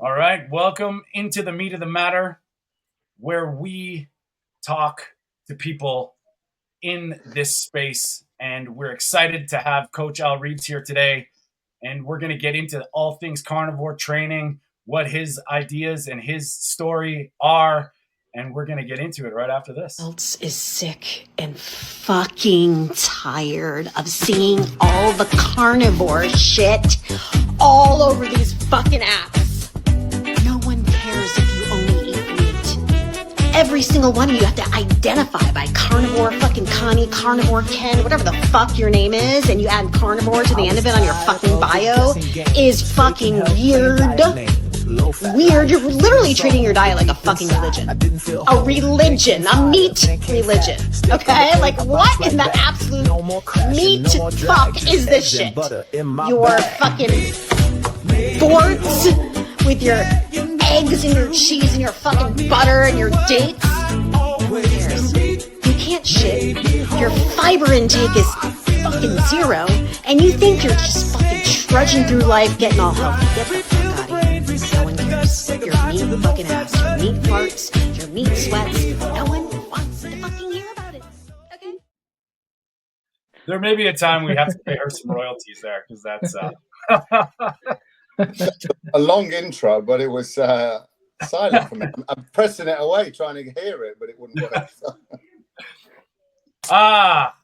All right, welcome into the meat of the matter, where we talk to people in this space. And we're excited to have Coach Al Reeves here today. And we're going to get into all things carnivore training, what his ideas and his story are. And we're going to get into it right after this. Else is sick and fucking tired of seeing all the carnivore shit all over these fucking apps. No one cares if you only eat meat. Every single one of you have to identify by carnivore fucking Connie, carnivore Ken, whatever the fuck your name is, and you add carnivore to the end of it on your fucking bio is fucking weird. Weird. You're literally treating your diet like a fucking religion. A religion. A meat religion. Okay? Like, what in the absolute meat fuck is this shit? Your fucking boards with your eggs and your cheese and your fucking butter and your dates. Who cares? You can't shit. Your fiber intake is fucking zero, and you think you're just fucking trudging through life getting all healthy. Get the fuck out of here. No one cares. Your meat fucking ass, your meat farts, your meat sweats. No one wants to fucking hear about it. Okay? There may be a time we have to pay her some royalties there because that's a long intro, but it was silent for me. I'm pressing it away, trying to hear it, but it wouldn't work.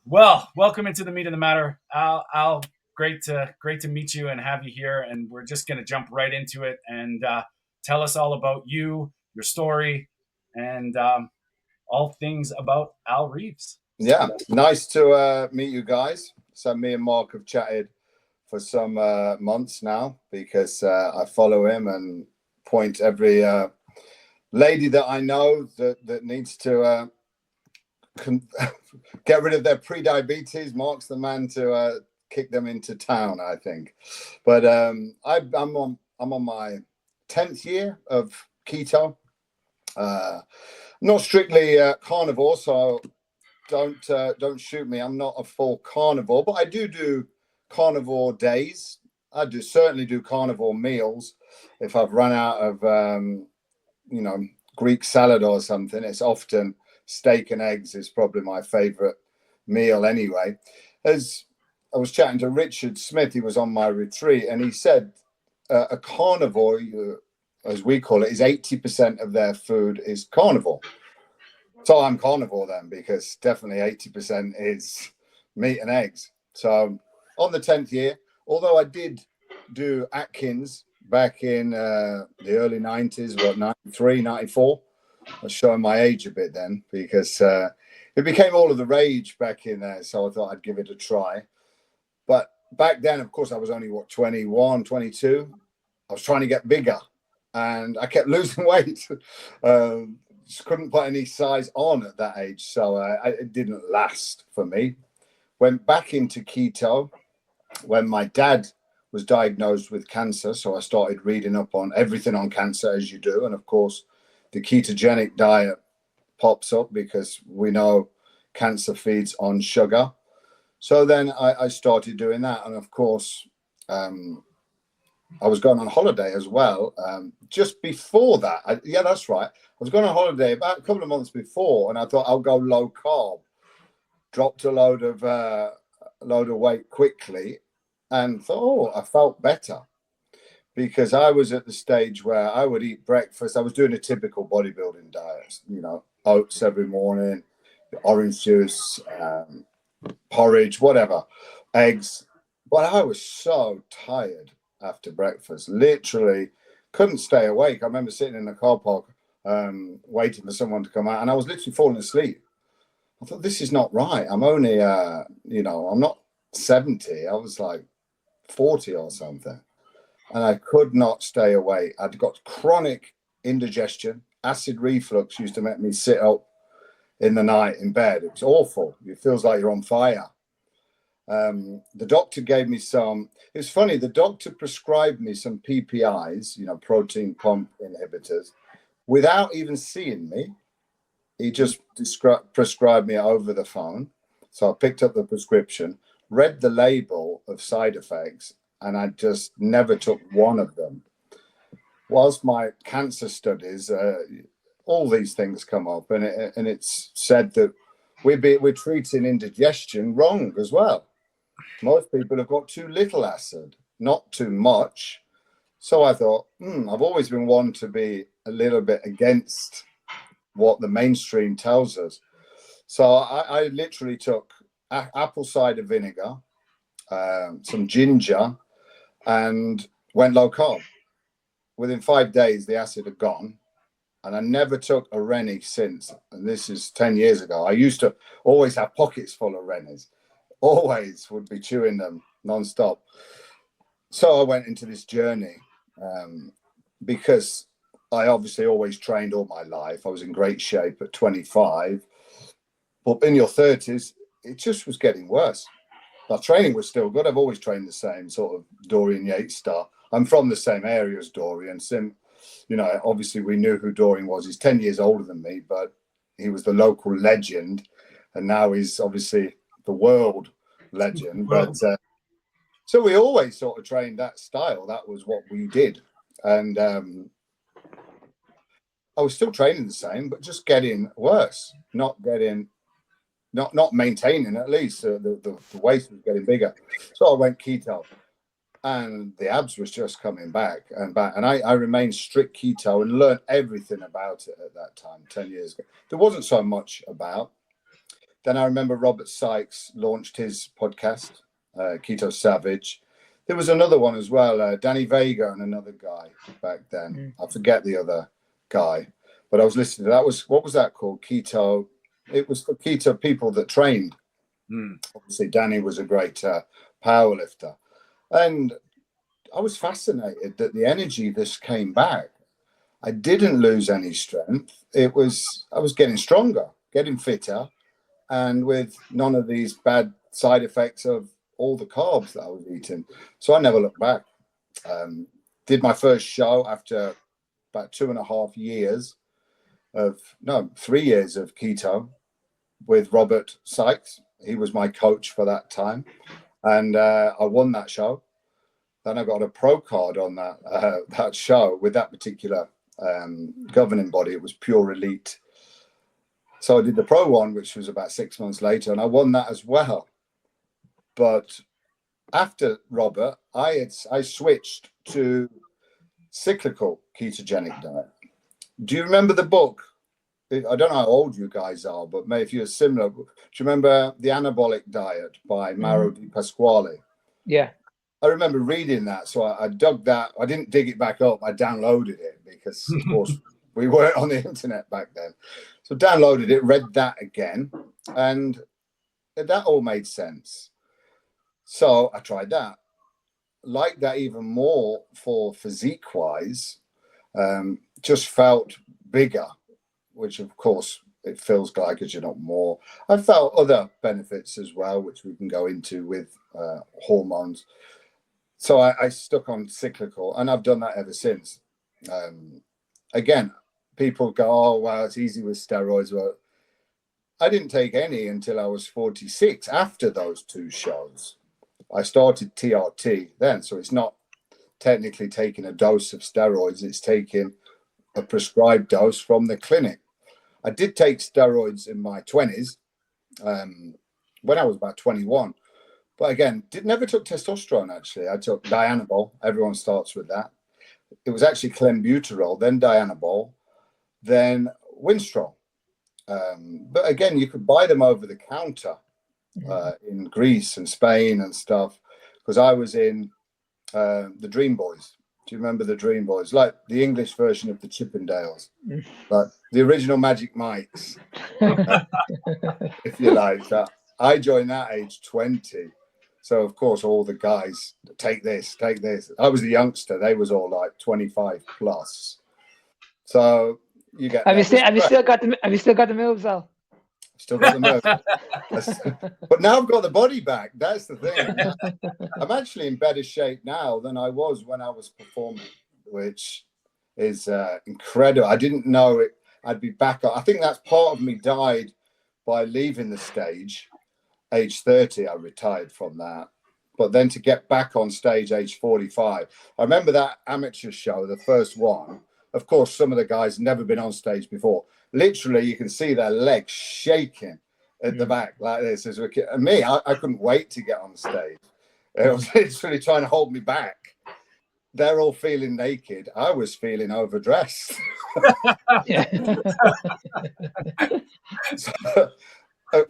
Well, welcome into the meat of the matter, Al. Great to meet you and have you here. And we're just going to jump right into it and tell us all about you, your story, and all things about Al Reeves. Yeah, nice to meet you guys. So me and Mark have chatted for some months now because I follow him and point every lady that I know that needs to get rid of their pre-diabetes. Mark's the man to kick them into town, I think. But I'm on my 10th year of keto. Not strictly carnivore, so don't shoot me. I'm not a full carnivore, but I do carnivore days. I certainly do carnivore meals. If I've run out of Greek salad or something, it's often steak and eggs is probably my favorite meal anyway. As I was chatting to Richard Smith, he was on my retreat, and he said a carnivore, as we call it, is 80% of their food is carnivore. So I'm carnivore then, because definitely 80% is meat and eggs. So on the 10th year, although I did do Atkins back in the early 90s, 93, 94. I was showing my age a bit then because it became all of the rage back in there. So I thought I'd give it a try. But back then, of course, I was only, 21, 22. I was trying to get bigger and I kept losing weight. Just couldn't put any size on at that age. So it didn't last for me. Went back into keto when my dad was diagnosed with cancer. So I started reading up on everything on cancer, as you do. And of course, the ketogenic diet pops up because we know cancer feeds on sugar. So then I started doing that. And of course, I was going on holiday as well. Just before that, yeah, that's right. I was going on holiday about a couple of months before, and I thought I'll go low carb. Dropped a load of weight quickly, and thought, I felt better because I was at the stage where I would eat breakfast. I was doing a typical bodybuilding diet, oats every morning, orange juice, porridge, whatever, eggs. But I was so tired after breakfast, literally couldn't stay awake. I remember sitting in the car park waiting for someone to come out, and I was literally falling asleep. I thought, this is not right. I'm only, I'm not 70. I was like 40 or something. And I could not stay awake. I'd got chronic indigestion. Acid reflux used to make me sit up in the night in bed. It was awful. It feels like you're on fire. The doctor gave me some, it's funny, the doctor prescribed me some PPIs, protein pump inhibitors, without even seeing me. He just prescribed me over the phone. So I picked up the prescription, read the label of side effects, and I just never took one of them. whilst my cancer studies, all these things come up, and it's said that we're treating indigestion wrong as well. Most people have got too little acid, not too much. So I thought, I've always been one to be a little bit against what the mainstream tells us. So I literally took apple cider vinegar, some ginger, and went low carb. Within 5 days, the acid had gone, and I never took a Rennie since. And this is 10 years ago. I used to always have pockets full of Rennies, always would be chewing them nonstop. So I went into this journey because I obviously always trained all my life. I was in great shape at 25, but in your 30s, it just was getting worse. My training was still good. I've always trained the same sort of Dorian Yates style. I'm from the same area as Dorian. Obviously we knew who Dorian was. He's 10 years older than me, but he was the local legend. And now he's obviously the world legend. But so we always sort of trained that style. That was what we did. And I was still training the same, but just getting worse, not maintaining at least. The waist was getting bigger. So I went keto, and the abs was just coming back and back. And I remained strict keto and learned everything about it at that time, 10 years ago. There wasn't so much about. Then I remember Robert Sykes launched his podcast, Keto Savage. There was another one as well, Danny Vega and another guy back then. I forget the other guy, but I was listening to that. What was that called? Keto. It was for keto people that trained. Obviously, Danny was a great power lifter. And I was fascinated that the energy just came back. I didn't lose any strength. I was getting stronger, getting fitter, and with none of these bad side effects of all the carbs that I was eating. So I never looked back. Did my first show after about 2.5 years 3 years of keto with Robert Sykes. He was my coach for that time. And I won that show. Then I got a pro card on that show with that particular governing body. It was Pure Elite. So I did the pro one, which was about 6 months later, and I won that as well. But after Robert, I switched to cyclical ketogenic diet. Do you remember the book? I don't know how old you guys are, but maybe if you're similar, do you remember The Anabolic Diet by Mauro Di Pasquale? Yeah. I remember reading that, so I dug that. I didn't dig it back up. I downloaded it because, of course, we weren't on the internet back then. So downloaded it, read that again, and that all made sense. So I tried that. Liked that even more for physique-wise. Just felt bigger, which, of course, it feels like as you're not more. I felt other benefits as well, which we can go into with hormones. So I stuck on cyclical, and I've done that ever since. Again, people go, oh, wow, it's easy with steroids. Well, I didn't take any until I was 46 after those 2 shows. I started TRT then, so it's not technically taking a dose of steroids. It's taking a prescribed dose from the clinic. I did take steroids in my 20s when I was about 21. But again, never took testosterone, actually. I took Dianabol. Everyone starts with that. It was actually clenbuterol, then Dianabol, then Winstrol. But again, you could buy them over the counter in Greece and Spain and stuff, because I was in the Dream Boys. Do you remember the Dream Boys? Like the English version of the Chippendales, like the original Magic Mikes, if you like. I joined that age 20. So, of course, all the guys, take this. I was the youngster. They was all like 25 plus. So you get. Have you still got the moves, Al? Still got the moves. But now I've got the body back. That's the thing. I'm actually in better shape now than I was when I was performing, which is incredible. I didn't know I'd be back. I think that's part of me died by leaving the stage. Age 30, I retired from that. But then to get back on stage age 45, I remember that amateur show, the first one. Of course, some of the guys never been on stage before. Literally, you can see their legs shaking at the back like this. And me, I couldn't wait to get on stage. It was literally trying to hold me back. They're all feeling naked. I was feeling overdressed. So,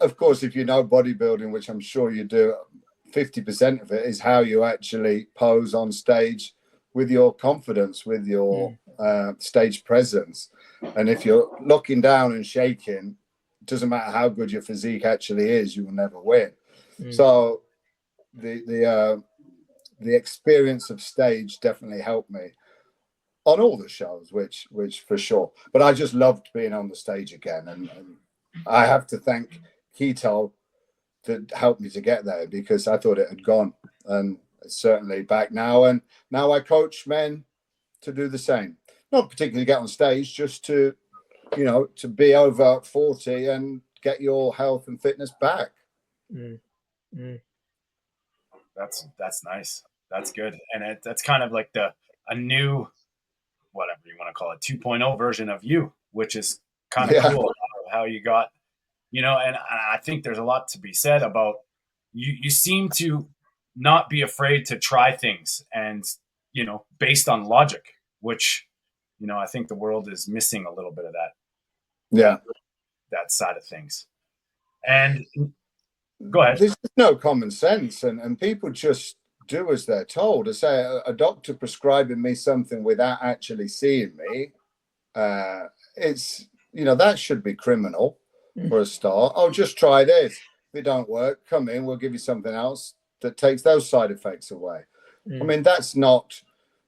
of course, if you know bodybuilding, which I'm sure you do, 50% of it is how you actually pose on stage with your confidence, with your stage presence. And if you're looking down and shaking, it doesn't matter how good your physique actually is, you will never win. So the experience of stage definitely helped me on all the shows, which for sure. But I just loved being on the stage again, and I have to thank Keto that helped me to get there, because I thought it had gone, and it's certainly back now. And now I coach men to do the same. Not particularly get on stage, just to, you know, to be over 40 and get your health and fitness back. That's nice. That's good. And that's kind of like a new, whatever you want to call it, 2.0 version of you, which is kind of cool how you got, you know, and I think there's a lot to be said about you seem to not be afraid to try things, and, you know, based on logic, which, you know, I think the world is missing a little bit of that. Yeah. That side of things. And go ahead. There's no common sense, and people just do as they're told. I say a doctor prescribing me something without actually seeing me, it's, you know, that should be criminal for a start. Oh, just try this. If it don't work, come in, we'll give you something else that takes those side effects away. I mean, that's not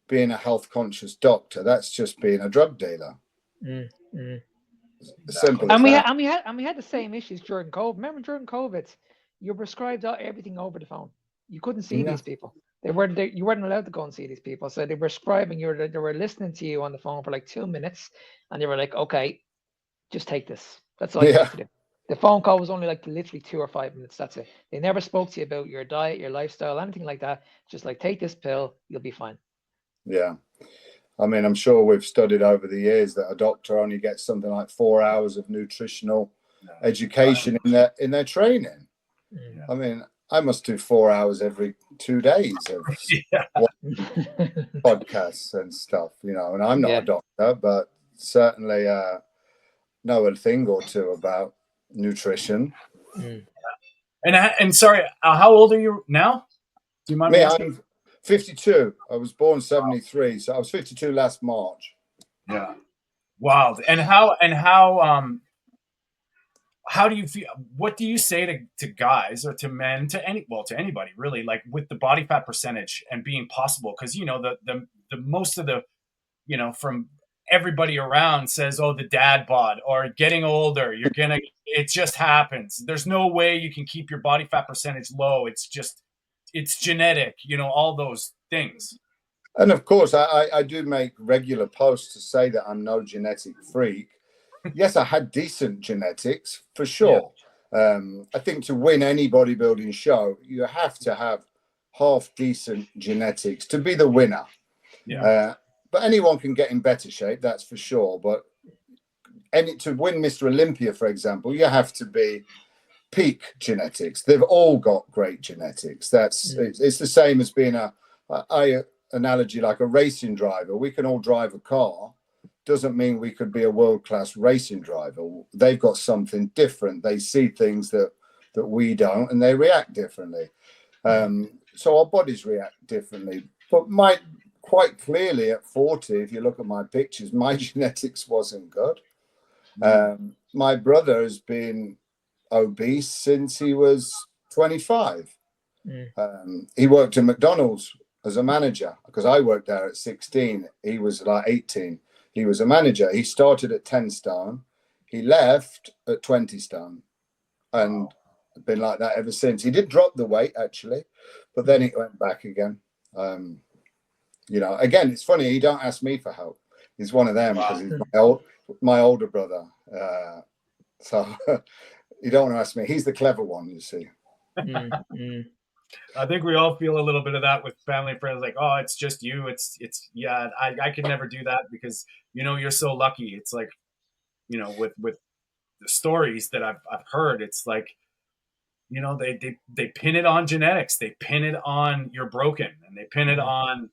being a health conscious doctor. That's just being a drug dealer. Simple as that. And we had the same issues during COVID. Remember during COVID, you prescribed everything over the phone. You couldn't see these people. You weren't allowed to go and see these people. So they were prescribing you. They were listening to you on the phone for like 2 minutes, and they were like, "Okay, just take this." That's all you have to do. The phone call was only like literally 2 or 5 minutes. That's it. They never spoke to you about your diet, your lifestyle, anything like that. Just like, take this pill, you'll be fine. Yeah. I mean, I'm sure we've studied over the years that a doctor only gets something like 4 hours of nutritional education in their training. I mean, I must do 4 hours every 2 days of podcasts and stuff, you know, and I'm not a doctor, but certainly know a thing or two about nutrition. And sorry, how old are you now? Do you mind me asking? I'm 52. I was born 73, so I was 52 last March. Yeah, wild. And how do you feel? What do you say to guys or to men, to anybody really, like with the body fat percentage and being possible? Because, you know, the most of the, you know, from everybody around says, oh, the dad bod, or getting older, it just happens. There's no way you can keep your body fat percentage low. It's genetic, you know, all those things. And of course, I do make regular posts to say that I'm no genetic freak. Yes, I had decent genetics for sure. I think to win any bodybuilding show, you have to have half decent genetics to be the winner. But anyone can get in better shape, that's for sure. But to win Mr. Olympia, for example, you have to be peak genetics. They've all got great genetics. It's the same as being I analogy like a racing driver. We can all drive a car. Doesn't mean we could be a world-class racing driver. They've got something different. They see things that we don't, and they react differently. So our bodies react differently. But quite clearly at 40, if you look at my pictures, my genetics wasn't good. My brother has been obese since he was 25. He worked at McDonald's as a manager, because I worked there at 16. He was like 18. He was a manager. He started at 10 stone. He left at 20 stone and been like that ever since. He did drop the weight actually, but then it went back again. You know, again, it's funny. He don't ask me for help. He's one of them because he's my older brother. So you don't want to ask me. He's the clever one, you see. I think we all feel a little bit of that with family and friends, like, oh, it's just you. Yeah, I could never do that because, you're so lucky. It's like, with the stories that I've heard, it's like, they pin it on genetics. They pin it on you're broken, and they pin it on,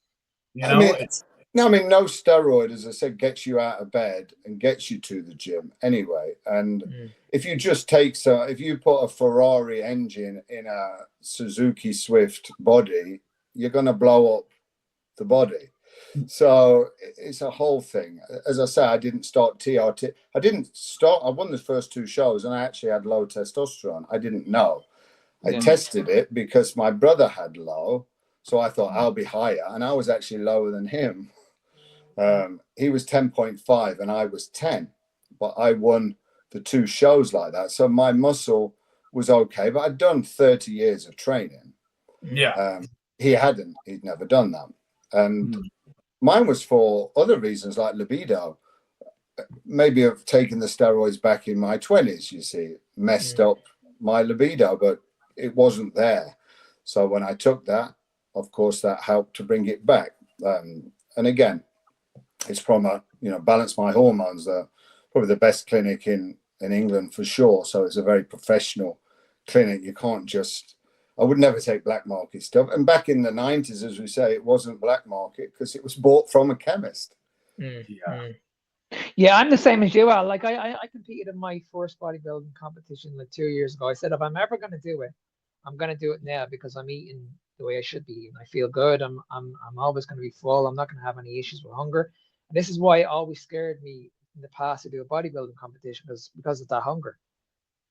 I mean, it's, no, no steroid, as I said, gets you out of bed and gets you to the gym anyway. And if you just if you put a Ferrari engine in a Suzuki Swift body, you're going to blow up the body. So it's a whole thing. As I say, I didn't start TRT. I won the first 2 shows and I actually had low testosterone. I didn't know. I tested it because my brother had low. So I thought I'll be higher. And I was actually lower than him. He was 10.5 and I was 10. But I won the 2 shows like that. So my muscle was okay. But I'd done 30 years of training. Yeah. He hadn't. He'd never done that. And mine was for other reasons like libido. Maybe I've taken the steroids back in my 20s, you see, messed up my libido, but it wasn't there. So when I took that, of course, that helped to bring it back. And again, it's from balance my hormones. Probably the best clinic in England for sure. So it's a very professional clinic. You can't just, I would never take black market stuff. And back in the 90s, as we say, it wasn't black market because it was bought from a chemist. Yeah, I'm the same as you, Al. Like I competed in my first bodybuilding competition like 2 years ago. I said, if I'm ever going to do it, I'm going to do it now because I'm eating the way I should be eating. I feel good. I'm always going to be full. I'm not going to have any issues with hunger. And this is why it always scared me in the past to do a bodybuilding competition because of that hunger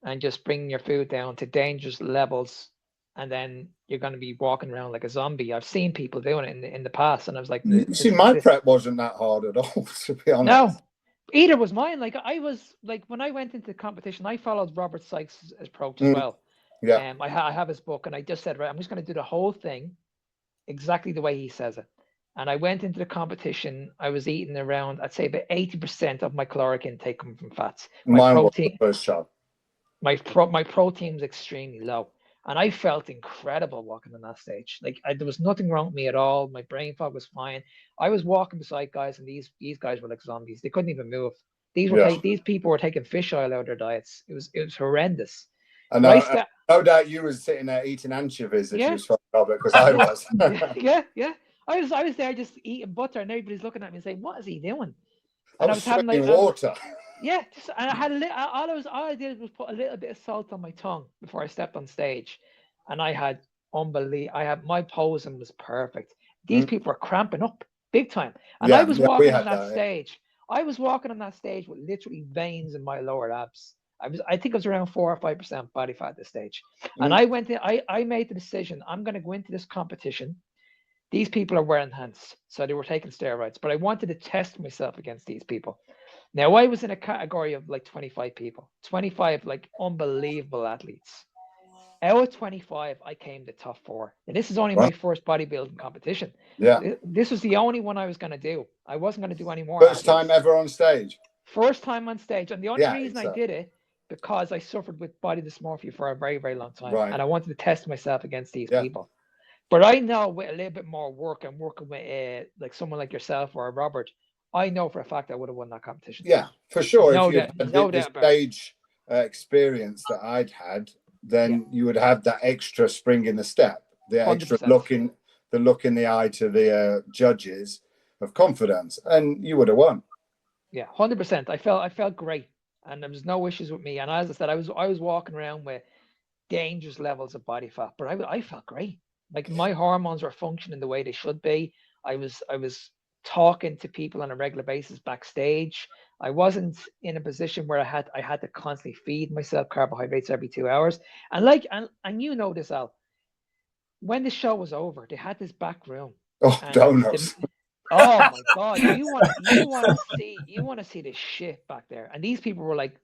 and just bringing your food down to dangerous levels. And then you're going to be walking around like a zombie. I've seen people doing it in the past, and I was like, you see, my prep wasn't that hard at all, to be honest. No, either was mine. Like I was like when I went into the competition, I followed Robert Sykes' approach as well. Yeah. I have his book, and I just said, right, I'm just going to do the whole thing exactly the way he says it. And I went into the competition. I was eating around, I'd say about 80% of my caloric intake coming from fats. My protein, was the first shot. My protein was extremely low. And I felt incredible walking on that stage. Like there was nothing wrong with me at all. My brain fog was fine. I was walking beside guys, and these guys were like zombies. They couldn't even move. These people were taking fish oil out of their diets. It was horrendous. And no doubt you were sitting there eating anchovies as you was talking about it, because I was. Yeah. I was there just eating butter, and everybody's looking at me and saying, "What is he doing?" And I was having like water. Yeah, and I had all I did was put a little bit of salt on my tongue before I stepped on stage, and I had my posing was perfect. These people were cramping up big time, and I was walking on that stage. I was walking on that stage with literally veins in my lower abs. I think it was around 4 or 5% body fat at this stage, and I went in. I made the decision. I'm going to go into this competition. These people are wearing hands, so they were taking steroids, but I wanted to test myself against these people. Now, I was in a category of like 25 people, 25 like unbelievable athletes. Out of 25, I came to top 4. And this is only my first bodybuilding competition. Yeah. This was the only one I was going to do. I wasn't going to do any more. First time ever on stage. First time on stage. And the only reason I did it, because I suffered with body dysmorphia for a very, very long time. Right. And I wanted to test myself against these people. But I know with a little bit more work and working with like someone like yourself or Robert, I know for a fact I would have won that competition. Yeah, for sure. If you had the stage experience that I'd had, then you would have that extra spring in the step, the extra 100%. the look in the eye to the judges of confidence, and you would have won. Yeah, 100%. I felt great, and there was no issues with me. And as I said, I was walking around with dangerous levels of body fat, but I felt great. Like my hormones were functioning the way they should be. I was talking to people on a regular basis backstage. I wasn't in a position where I had to constantly feed myself carbohydrates every 2 hours. And you know this, Al. When the show was over, they had this back room. Oh, donuts. Oh my God! You want to see the shit back there. And these people were like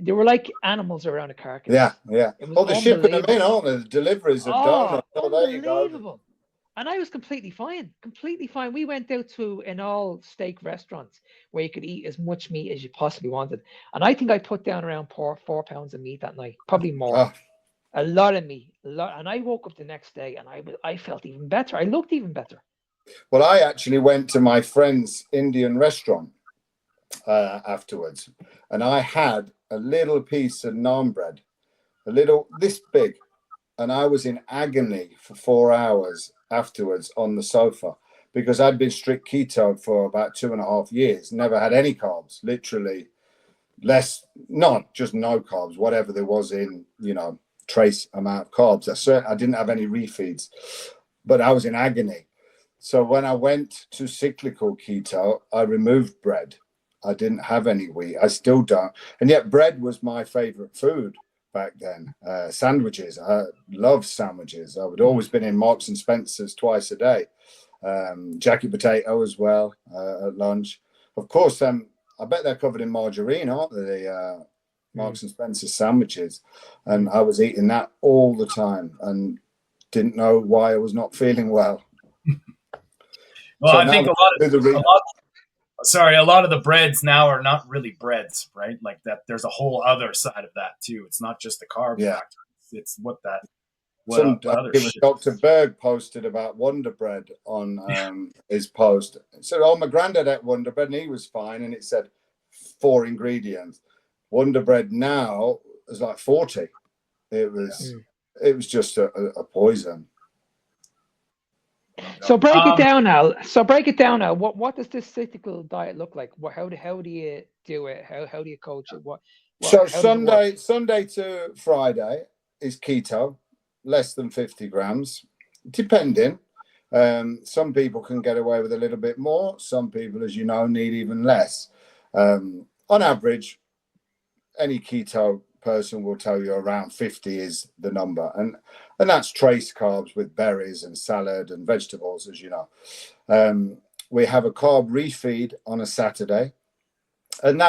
they were like animals around a carcass. Yeah. Oh, they're shipping them in, aren't they? The deliveries of donuts. Oh, there you go. And I was completely fine. We went out to an all-steak restaurant where you could eat as much meat as you possibly wanted. And I think I put down around 4 pounds of meat that night, probably more. A lot of me, a lot, and I woke up the next day and I felt even better. I looked even better. Well, I actually went to my friend's Indian restaurant afterwards, and I had a little piece of naan bread, a little this big, and I was in agony for 4 hours afterwards on the sofa because I'd been strict keto for about 2.5 years, never had any carbs, literally none, just no carbs, whatever there was in, trace amount of carbs. I didn't have any refeeds, but I was in agony. So when I went to cyclical keto, I removed bread. I didn't have any wheat. I still don't. And yet bread was my favorite food back then. Sandwiches. I loved sandwiches. I would always been in Marks and Spencer's twice a day. Jacket potato as well at lunch. Of course, I bet they're covered in margarine, aren't they? The Marks and Spencer's sandwiches. And I was eating that all the time and didn't know why I was not feeling well. Well, So I think a lot of the breads now are not really breads, right? Like that, there's a whole other side of that too. It's not just the carb factor. It's what other it was shit. Dr. Berg posted about Wonder Bread on his post. So, my granddad ate Wonder Bread and he was fine, and it said 4 ingredients. Wonder Bread now is like 40. It was just a poison. So break it down now. What does this cyclical diet look like? How do you do it? How do you coach it? So Sunday to Friday is keto, less than 50 grams, depending. Some people can get away with a little bit more. Some people, as you know, need even less. On average, any keto person will tell you around 50 is the number, and that's trace carbs with berries and salad and vegetables, as you know. We have a carb refeed on a Saturday, and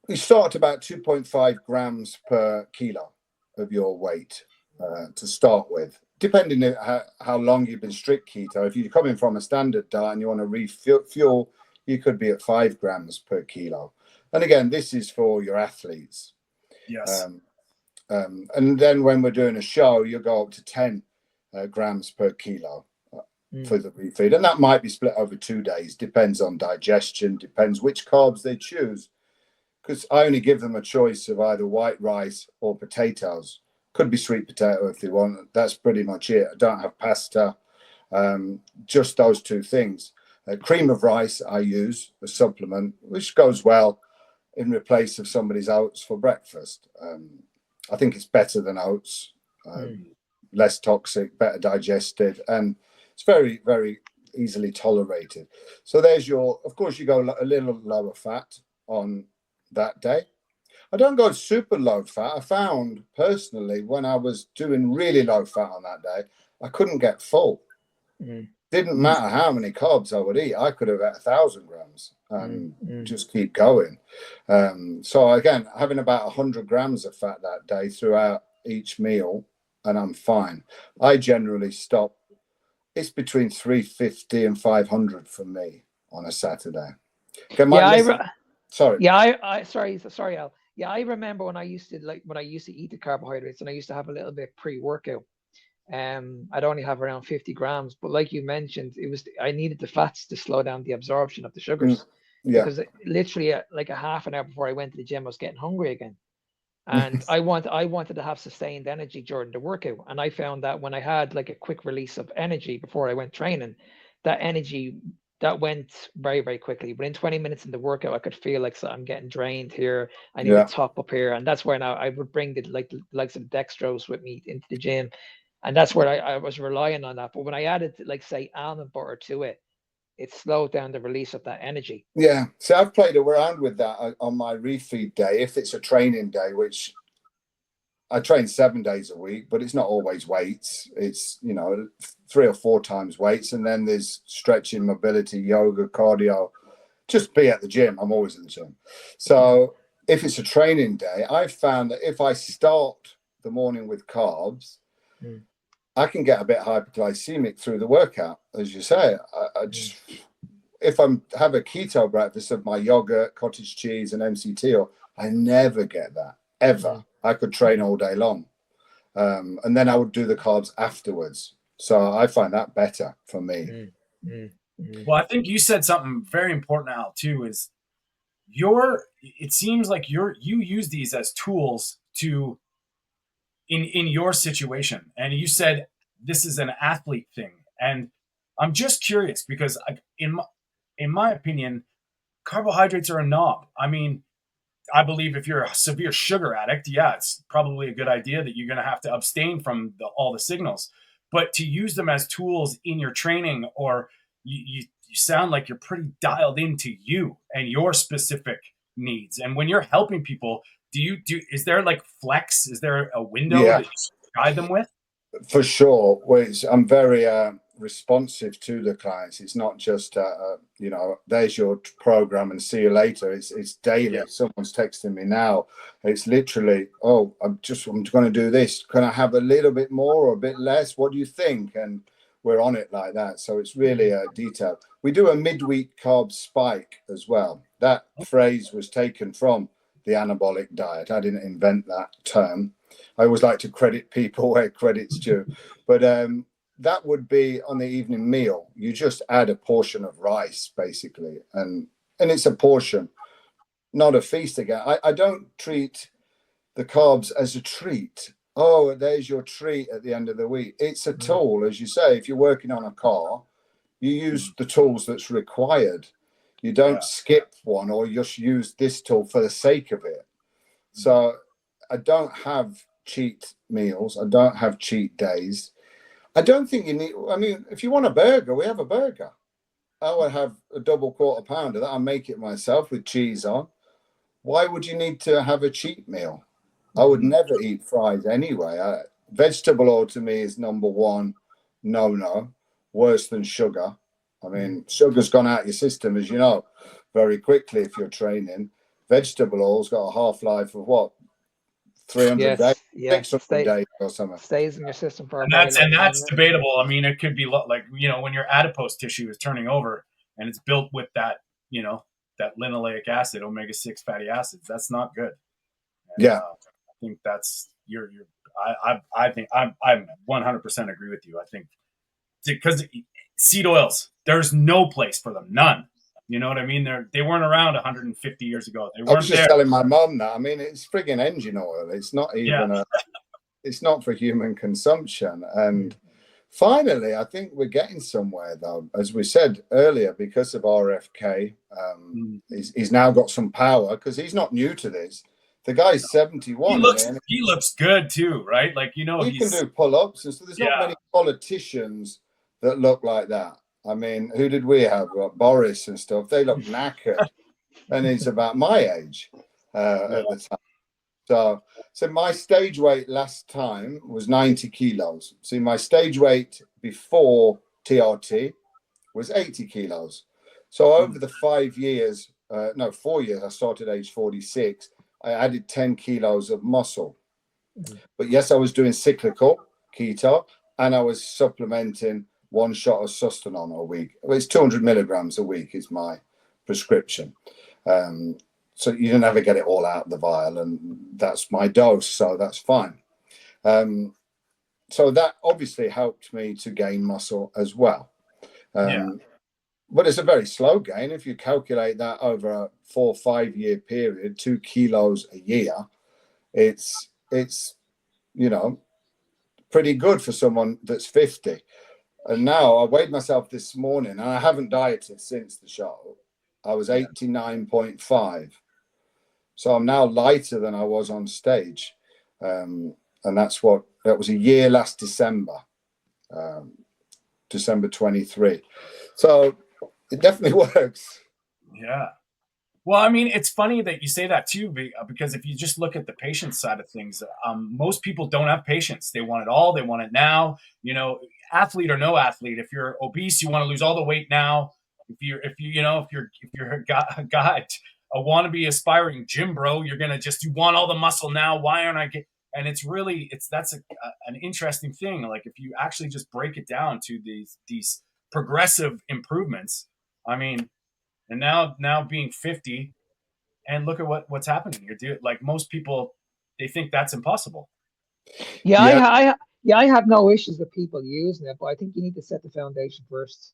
we start about 2.5 grams per kilo of your weight to start with, depending on how long you've been strict keto. If you're coming from a standard diet and you want to refuel, you could be at 5 grams per kilo. And again, this is for your athletes. Yes. And then when we're doing a show, you'll go up to 10 grams per kilo for the refeed. And that might be split over 2 days. Depends on digestion, depends which carbs they choose. Because I only give them a choice of either white rice or potatoes. Could be sweet potato if they want. That's pretty much it. I don't have pasta. Just those 2 things. Cream of rice I use, a supplement, which goes well in replace of somebody's oats for breakfast. I think it's better than oats, less toxic, better digested, and it's very, very easily tolerated. So there's of course, you go a little lower fat on that day. I don't go super low fat. I found personally when I was doing really low fat on that day, I couldn't get full. Didn't matter how many carbs I would eat. I could have had 1,000 grams and just keep going. So again, having about 100 grams of fat that day throughout each meal, and I'm fine. I generally stop. It's between 350 and 500 for me on a Saturday. Okay, sorry, Al. Yeah, I remember when I used to eat the carbohydrates and I used to have a little bit pre-workout. I'd only have around 50 grams, but like you mentioned, I needed the fats to slow down the absorption of the sugars. Because literally like a half an hour before I went to the gym, I was getting hungry again, and I wanted to have sustained energy during the workout. And I found that when I had like a quick release of energy before I went training, that energy that went very, very quickly. But in 20 minutes in the workout, I could feel like, so I'm getting drained here. I need to top up here, and that's where now I would bring the likes of dextrose with me into the gym. And that's where I was relying on that. But when I added, like, say, almond butter to it, it slowed down the release of that energy. Yeah. So I've played around with that on my refeed day. If it's a training day, which I train 7 days a week, but it's not always weights. It's, 3 or 4 times weights. And then there's stretching, mobility, yoga, cardio. Just be at the gym. I'm always in the gym. So if it's a training day, I've found that if I start the morning with carbs, I can get a bit hyperglycemic through the workout, as you say. I just, if I have a keto breakfast of my yogurt, cottage cheese, and MCT, I never get that ever. I could train all day long. And then I would do the carbs afterwards. So I find that better for me. Well, I think you said something very important, Al, too, is it seems like you use these as tools to in your situation. And you said this is an athlete thing. And I'm just curious because in my opinion, carbohydrates are a knob. I mean, I believe if you're a severe sugar addict, yeah, it's probably a good idea that you're going to have to abstain from all the signals. But to use them as tools in your training, or you sound like you're pretty dialed into you and your specific needs. And when you're helping people, is there like flex? Is there a window Yeah, that you guide them with? for sure. Well, I'm very responsive to the clients. It's not just there's your program and see you later. It's daily. Yeah. Someone's texting me now. It's literally, oh, I'm going to do this. Can I have a little bit more or a bit less? What do you think? And we're on it like that. So it's really detailed. We do a midweek carb spike as well. That phrase was taken from the anabolic diet. I didn't invent that term. I always like to credit people where credit's due. But that would be on the evening meal. You just add a portion of rice, basically. And it's a portion, not a feast again. I don't treat the carbs as a treat. Oh, there's your treat at the end of the week. It's a tool, as you say. If you're working on a car, you use the tools that's required. You don't skip one or just use this tool for the sake of it. So I don't have cheat meals. I don't have cheat days. I don't think you need, I mean, if you want a burger, we have a burger. I would have a double quarter pounder that I make it myself with cheese on. Why would you need to have a cheat meal? I would never eat fries anyway. Vegetable oil to me is number one, no, worse than sugar. I mean, sugar's gone out your system, as you know, very quickly if you're training. Vegetable oil's got a half-life of what? 300 days, 600 days or something. Stays in your system for And that's debatable. I mean, it could be like, when your adipose tissue is turning over and it's built with that, that linoleic acid, omega-6 fatty acids, that's not good. And, yeah. I think that's I think I'm 100% agree with you. I think because seed oils, there's no place for them, none. You know what I mean? They weren't around 150 years ago. They weren't. I was just telling my mom that. I mean, it's frigging engine oil. It's not even it's not for human consumption. And finally, I think we're getting somewhere, though. As we said earlier, because of RFK, he's now got some power because he's not new to this. The guy's 71. He looks good too, right? Like, he can do pull-ups, and so there's not many politicians that look like that. I mean, who did we have? Boris and stuff. They look knackered, and he's about my age at the time. So my stage weight last time was 90 kilos. See, my stage weight before TRT was 80 kilos. So over the 4 years, I started age 46. I added 10 kilos of muscle. But yes, I was doing cyclical keto, and I was supplementing one shot of Sustanon a week. Well, it's 200 milligrams a week is my prescription. So you don't ever get it all out of the vial, and that's my dose, so that's fine. So that obviously helped me to gain muscle as well. But it's a very slow gain. If you calculate that over a 4 or 5 year period, 2 kilos a year, it's pretty good for someone that's 50. And now I weighed myself this morning, and I haven't dieted since the show. I was 89.5. So I'm now lighter than I was on stage. And that was a year last December, December 23. So it definitely works. Yeah. Well, I mean, it's funny that you say that too, because if you just look at the patient side of things, most people don't have patience. They want it all. They want it now. Athlete or no athlete. If you're obese, you want to lose all the weight now. If you're a guy, a wannabe aspiring gym bro, you want all the muscle now. Why aren't I getting? And that's an interesting thing. Like if you actually just break it down to these progressive improvements. I mean, and now being 50, and look at what's happening. You're doing like most people they think that's impossible. Yeah, Yeah. I have no issues with people using it, but I think you need to set the foundation first.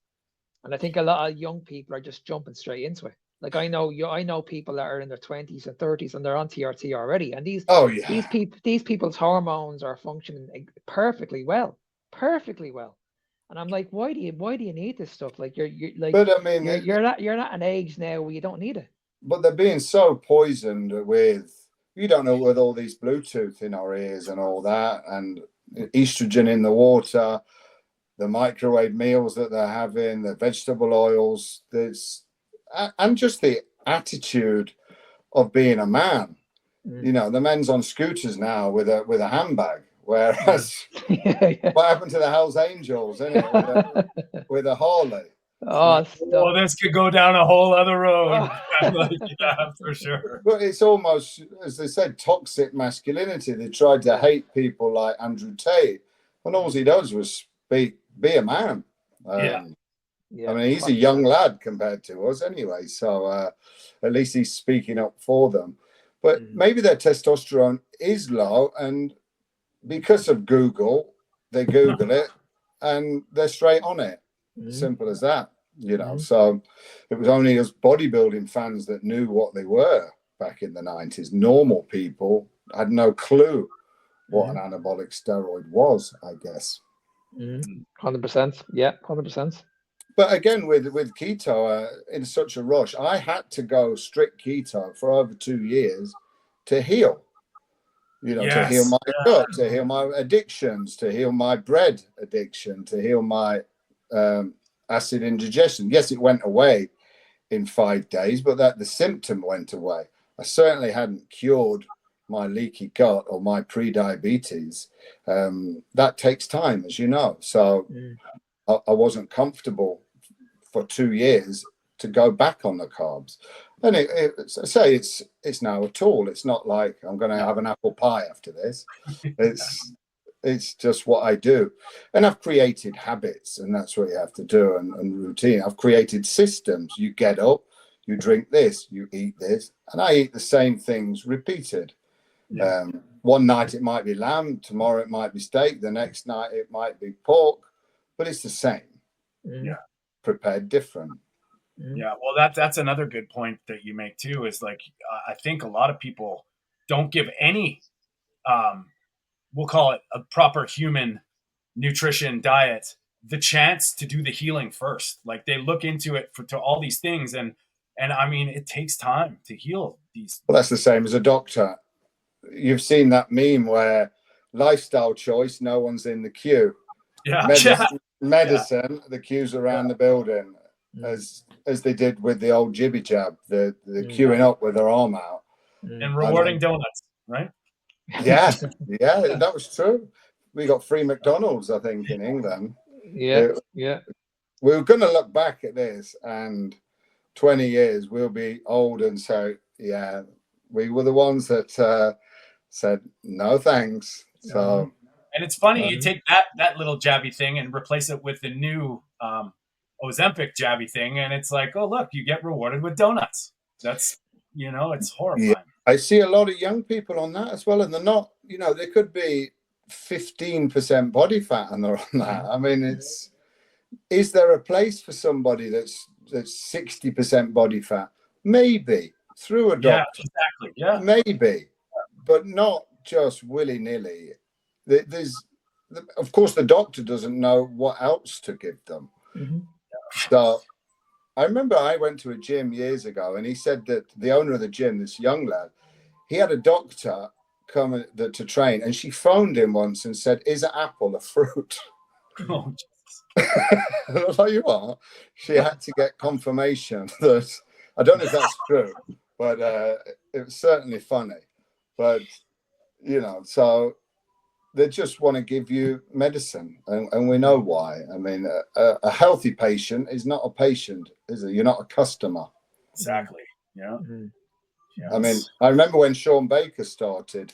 And I think a lot of young people are just jumping straight into it. Like I know people that are in their 20s and 30s and they're on TRT already, and Oh yeah. these people's hormones are functioning perfectly well, perfectly well. And I'm like, why do you need this stuff? Like you're like, But I mean, you're not an age now where you don't need it. but they're being so poisoned with, you don't know, with all these Bluetooth in our ears and all that, and estrogen in the water, the microwave meals that they're having, the vegetable oils, and just the attitude of being a man. You know, the men's on scooters now with a handbag, whereas Yeah. what happened to the Hells Angels, isn't it, with a Harley? Oh, Well, this could go down a whole other road. Oh. Like, yeah, for sure. But it's almost, as they said, toxic masculinity. They tried to hate people like Andrew Tate, and all he does was be a man. Yeah. Yeah. I mean, he's a young lad compared to us anyway, so at least he's speaking up for them. But maybe their testosterone is low, and because of Google, they Google it and they're straight on it. Simple as that, you know. So it was only us bodybuilding fans that knew what they were back in the 90s. Normal people had no clue what an anabolic steroid was, I guess. 100%. Yeah, 100%. But again, with keto, in such a rush, I had to go strict keto for over 2 years to heal. You know, to heal my gut, to heal my addictions, to heal my bread addiction, to heal my acid indigestion. Yes, it went away in 5 days, but that the symptom went away. I certainly hadn't cured my leaky gut or my pre-diabetes. That takes time, as you know. So I wasn't comfortable for 2 years to go back on the carbs. And it's now a tool. It's not like I'm going to have an apple pie after this. It's just what I do. And I've created habits, and that's what you have to do, and routine. I've created systems. You get up, you drink this, you eat this, and I eat the same things repeated. One night it might be lamb, tomorrow it might be steak, the next night it might be pork, but it's the same. Prepared different. Yeah, well, that's another good point that you make too. Is like I think a lot of people don't give any, we'll call it a proper human nutrition diet, the chance to do the healing first. Like they look into it to all these things, and I mean it takes time to heal these. Well, that's the same as a doctor. You've seen that meme where lifestyle choice, no one's in the queue. Yeah, medicine, the queues around the building. As they did with the old jibby jab, the queuing up with their arm out. And rewarding donuts, right? Yeah, that was true. We got free McDonald's, I think, in England. Yeah. We were going to look back at this, and 20 years we'll be old and say, yeah, we were the ones that said no thanks. So, and it's funny, you take that little jabby thing and replace it with the new Ozempic jabby thing, and it's like, oh look, you get rewarded with donuts. That's, you know, it's horrifying. Yeah. I see a lot of young people on that as well, and they're not, you know, they could be 15% body fat and they're on that. I mean, is there a place for somebody that's 60% body fat? Maybe through a doctor. Yeah, exactly. Yeah, maybe, but not just willy-nilly. Of course, the doctor doesn't know what else to give them. So I remember I went to a gym years ago, and he said that the owner of the gym, this young lad, he had a doctor come to train, and she phoned him once and said, "Is an apple a fruit?" Oh, I was like, you are. She had to get confirmation that, I don't know if that's true, but it was certainly funny. But, you know, so they just want to give you medicine, and we know why. I mean, a healthy patient is not a patient, is it? You're not a customer. Exactly. Yeah. Yes. I mean, I remember when Sean Baker started.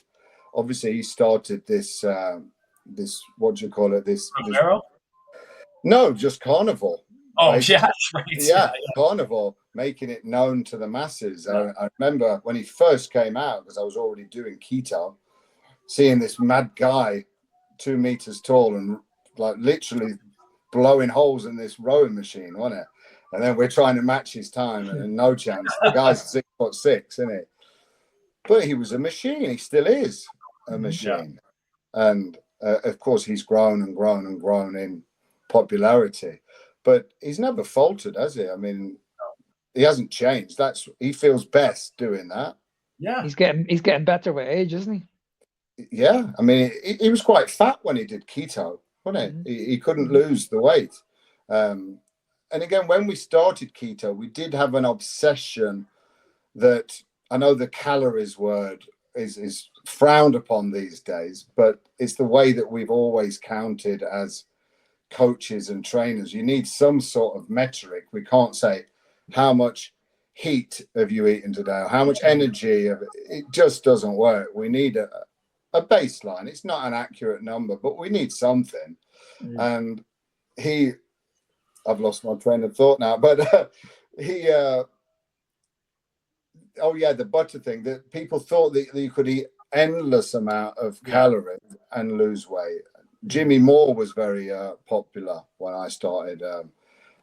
Obviously, he started this what do you call it? This no, just carnivore. Oh, right. Yeah, carnivore, making it known to the masses. I remember when he first came out, because I was already doing keto, seeing this mad guy 2 meters tall and like literally blowing holes in this rowing machine, wasn't it? And then we're trying to match his time, and no chance. The guy's 6'6", isn't it? But he was a machine. He still is a machine. Yeah. And of course, he's grown and grown and grown in popularity. But he's never faltered, has he? I mean, he hasn't changed. He feels best doing that. Yeah, he's getting better with age, isn't he? Yeah, I mean, he was quite fat when he did keto, wasn't he? He couldn't lose the weight. And again, when we started keto, we did have an obsession that, I know the calories word is frowned upon these days, but it's the way that we've always counted as coaches and trainers. You need some sort of metric. We can't say how much heat have you eaten today, or how much energy. It just doesn't work. We need a baseline. It's not an accurate number, but we need something. And I've lost my train of thought now, but the butter thing, that people thought that you could eat endless amount of calories and lose weight. Jimmy Moore was very popular when I started,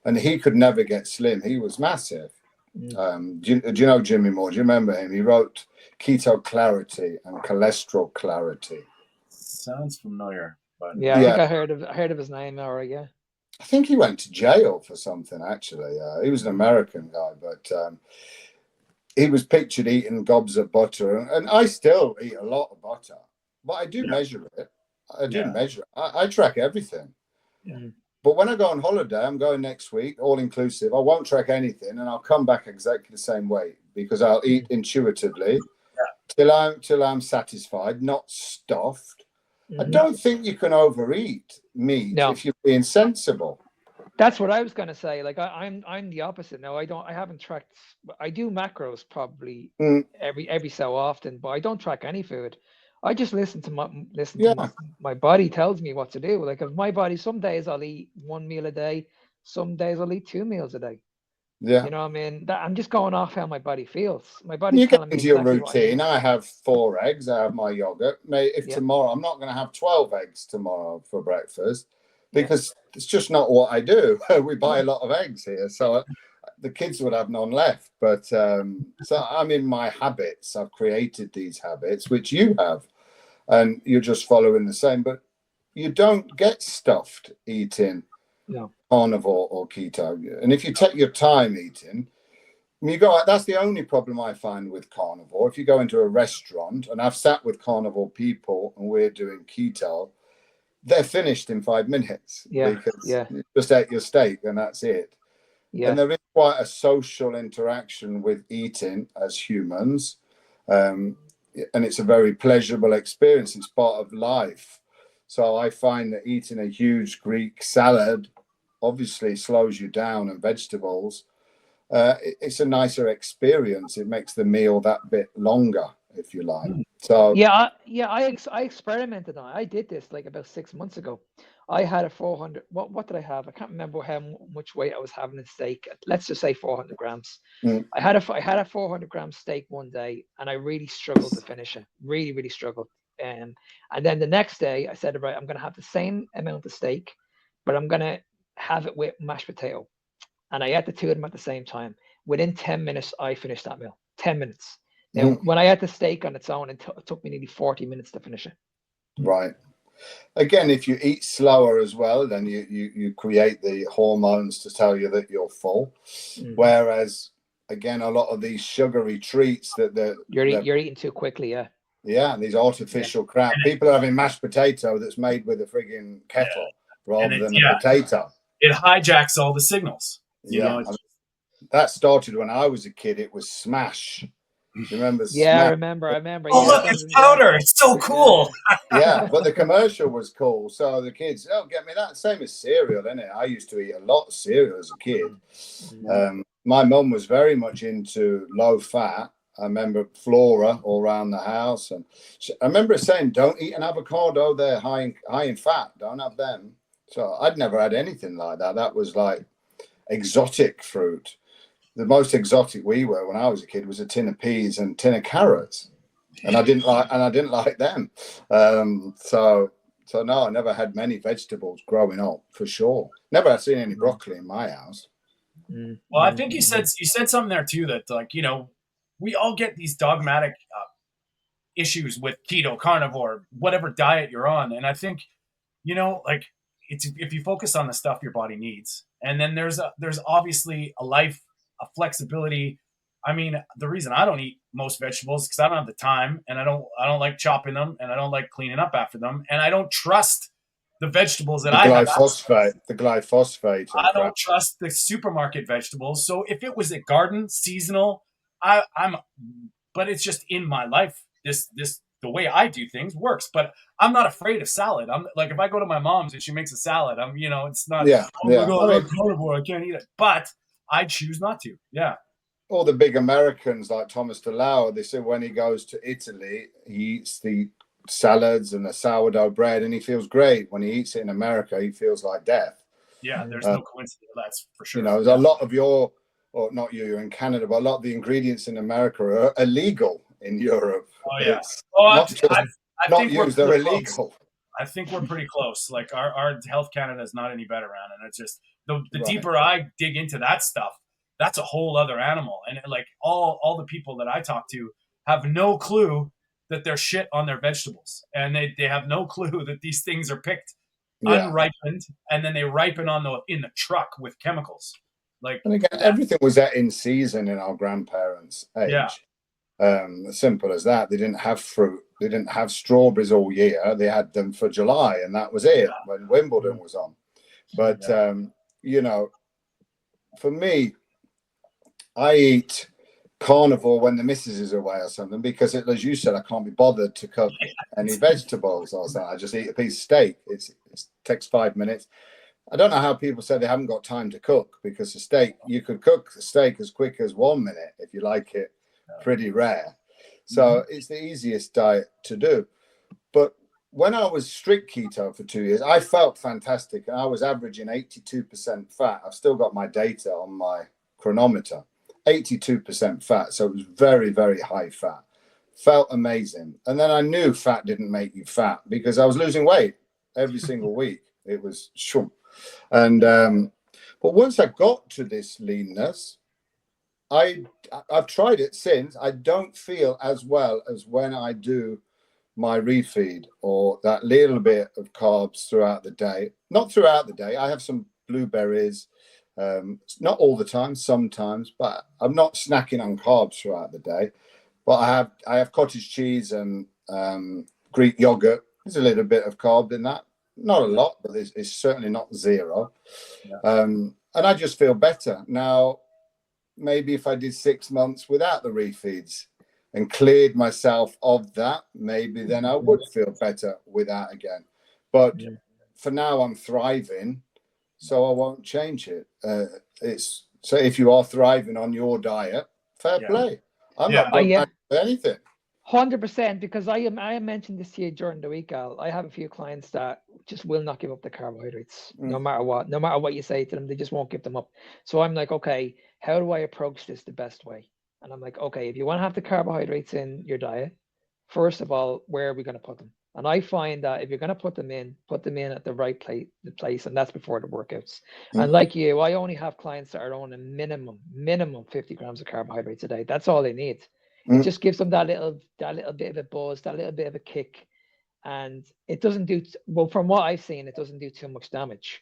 and he could never get slim. He was massive. Do you know Jimmy Moore? Do you remember him? He wrote Keto Clarity and Cholesterol Clarity. Sounds familiar. But I think I heard of his name already. Yeah. I think he went to jail for something, actually. He was an American guy, but he was pictured eating gobs of butter. And I still eat a lot of butter, but I do measure it. I track everything. Yeah. But when I go on holiday, I'm going next week, all inclusive. I won't track anything, and I'll come back exactly the same weight because I'll eat intuitively till I'm satisfied, not stuffed. I don't think you can overeat meat if you're being sensible. That's what I was going to say. Like I'm the opposite. No, I haven't tracked. I do macros probably every so often, but I don't track any food. I just listen to my body tells me what to do. Like if my body, some days I'll eat 1 meal a day, some days I'll eat 2 meals a day. Yeah, you know what I mean? I'm just going off how my body feels. My body's telling me into your routine. I have 4 eggs. I have my yogurt. If tomorrow, I'm not going to have 12 eggs tomorrow for breakfast because it's just not what I do. We buy a lot of eggs here, so the kids would have none left. But so I'm in my habits. I've created these habits, which you have, and you're just following the same. But you don't get stuffed eating carnivore or keto. And if you take your time eating, that's the only problem I find with carnivore. If you go into a restaurant, and I've sat with carnivore people and we're doing keto, they're finished in 5 minutes because you just ate your steak and that's it. And there is quite a social interaction with eating as humans. And it's a very pleasurable experience. It's part of life. So I find that eating a huge Greek salad obviously slows you down, and vegetables. It's a nicer experience. It makes the meal that bit longer, if you like. So I experimented on it. I did this like about 6 months ago. I had a 400. What did I have? I can't remember how much weight I was having in steak. Let's just say 400 grams. I had a 400 gram steak one day, and I really struggled to finish it. Really, really struggled. And then the next day, I said, right, I'm going to have the same amount of steak, but I'm going to have it with mashed potato. And I ate the two of them at the same time. Within 10 minutes, I finished that meal. 10 minutes. Now, when I had the steak on its own, it took me nearly 40 minutes to finish it. Right. Again, if you eat slower as well, then you create the hormones to tell you that you're full. Whereas, again, a lot of these sugary treats you're eating too quickly, Yeah, these artificial crap. People are having mashed potato that's made with a frigging kettle rather than a potato. It hijacks all the signals. You know, that started when I was a kid. It was Smash. You remember? Yeah, I remember. Oh, look, it's powder. It's so cool. But the commercial was cool. So the kids, get me that. Same as cereal, isn't it? I used to eat a lot of cereal as a kid. My mum was very much into low fat. I remember Flora all around the house. And I remember saying, don't eat an avocado. They're high in fat. Don't have them. So I'd never had anything like that. That was like exotic fruit. The most exotic we were when I was a kid was a tin of peas and tin of carrots. and I didn't like them. So no, I never had many vegetables growing up, for sure. Never had seen any broccoli in my house. Well, I think you said something there too, that like, you know, we all get these dogmatic issues with keto, carnivore, whatever diet you're on, and I think, you know, like, it's, if you focus on the stuff your body needs, and then there's obviously a life, a flexibility. I mean, the reason I don't eat most vegetables is because I don't have the time, and I don't like chopping them, and I don't like cleaning up after them, and I don't trust the vegetables that The I have. glyphosate and I crap. don't trust the supermarket vegetables. So if it was a garden, seasonal, I'm, but it's just in my life. This the way I do things works. But I'm not afraid of salad. I'm like, if I go to my mom's and she makes a salad, I'm, you know, it's not, Yeah, oh my yeah. god, I'm carnivore, I can't eat it. But I choose not to. Yeah. All the big Americans like Thomas DeLauer, they say when he goes to Italy, he eats the salads and the sourdough bread, and he feels great. When he eats it in America, he feels like death. Yeah, there's no coincidence. That's for sure. You know, there's a lot of your, or not you, you're in Canada, but a lot of the ingredients in America are illegal in Europe. Oh yeah. I think they're illegal. I think we're pretty close. Like our Health Canada is not any better around, and it's just the Right. deeper I dig into that stuff, that's a whole other animal. And like all the people that I talk to have no clue that they're shit on their vegetables, and they have no clue that these things are picked unripened, and then they ripen in the truck with chemicals. Like, and again, everything was that in season in our grandparents' age. Yeah. As simple as that. They didn't have fruit. They didn't have strawberries all year. They had them for July, and that was it when Wimbledon was on. But you know, for me, I eat carnivore when the missus is away or something, because as you said, I can't be bothered to cook any vegetables or something. I just eat a piece of steak. It takes 5 minutes. I don't know how people say they haven't got time to cook, because the steak, you could cook the steak as quick as 1 minute if you like it pretty rare. So it's the easiest diet to do. But when I was strict keto for 2 years, I felt fantastic, and I was averaging 82% fat. I've still got my data on my chronometer. 82% fat, so it was very, very high fat. Felt amazing. And then I knew fat didn't make you fat, because I was losing weight every single week. It was shump. And but once I got to this leanness, I've tried it since. I don't feel as well as when I do my refeed, or that little bit of carbs throughout the day. Not throughout the day. I have some blueberries, not all the time, sometimes, but I'm not snacking on carbs throughout the day. But I have cottage cheese and Greek yogurt. There's a little bit of carb in that. Not a lot, but it's certainly not zero. And I just feel better now. Maybe if I did 6 months without the refeeds and cleared myself of that, maybe then I would feel better with that again. But for now, I'm thriving, so I won't change it. So if you are thriving on your diet, fair play. I'm not doing anything. 100%, because I mentioned this to you during the week, Al. I have a few clients that just will not give up the carbohydrates, no matter what you say to them. They just won't give them up. So I'm like, okay, how do I approach this the best way? And I'm like, okay, if you want to have the carbohydrates in your diet, first of all, where are we going to put them? And I find that if you're going to put them in at the right place, and that's before the workouts. And like you, I only have clients that are on a minimum 50 grams of carbohydrates a day. That's all they need. It just gives them that little bit of a buzz, that little bit of a kick, and it doesn't do from what I've seen, it doesn't do too much damage.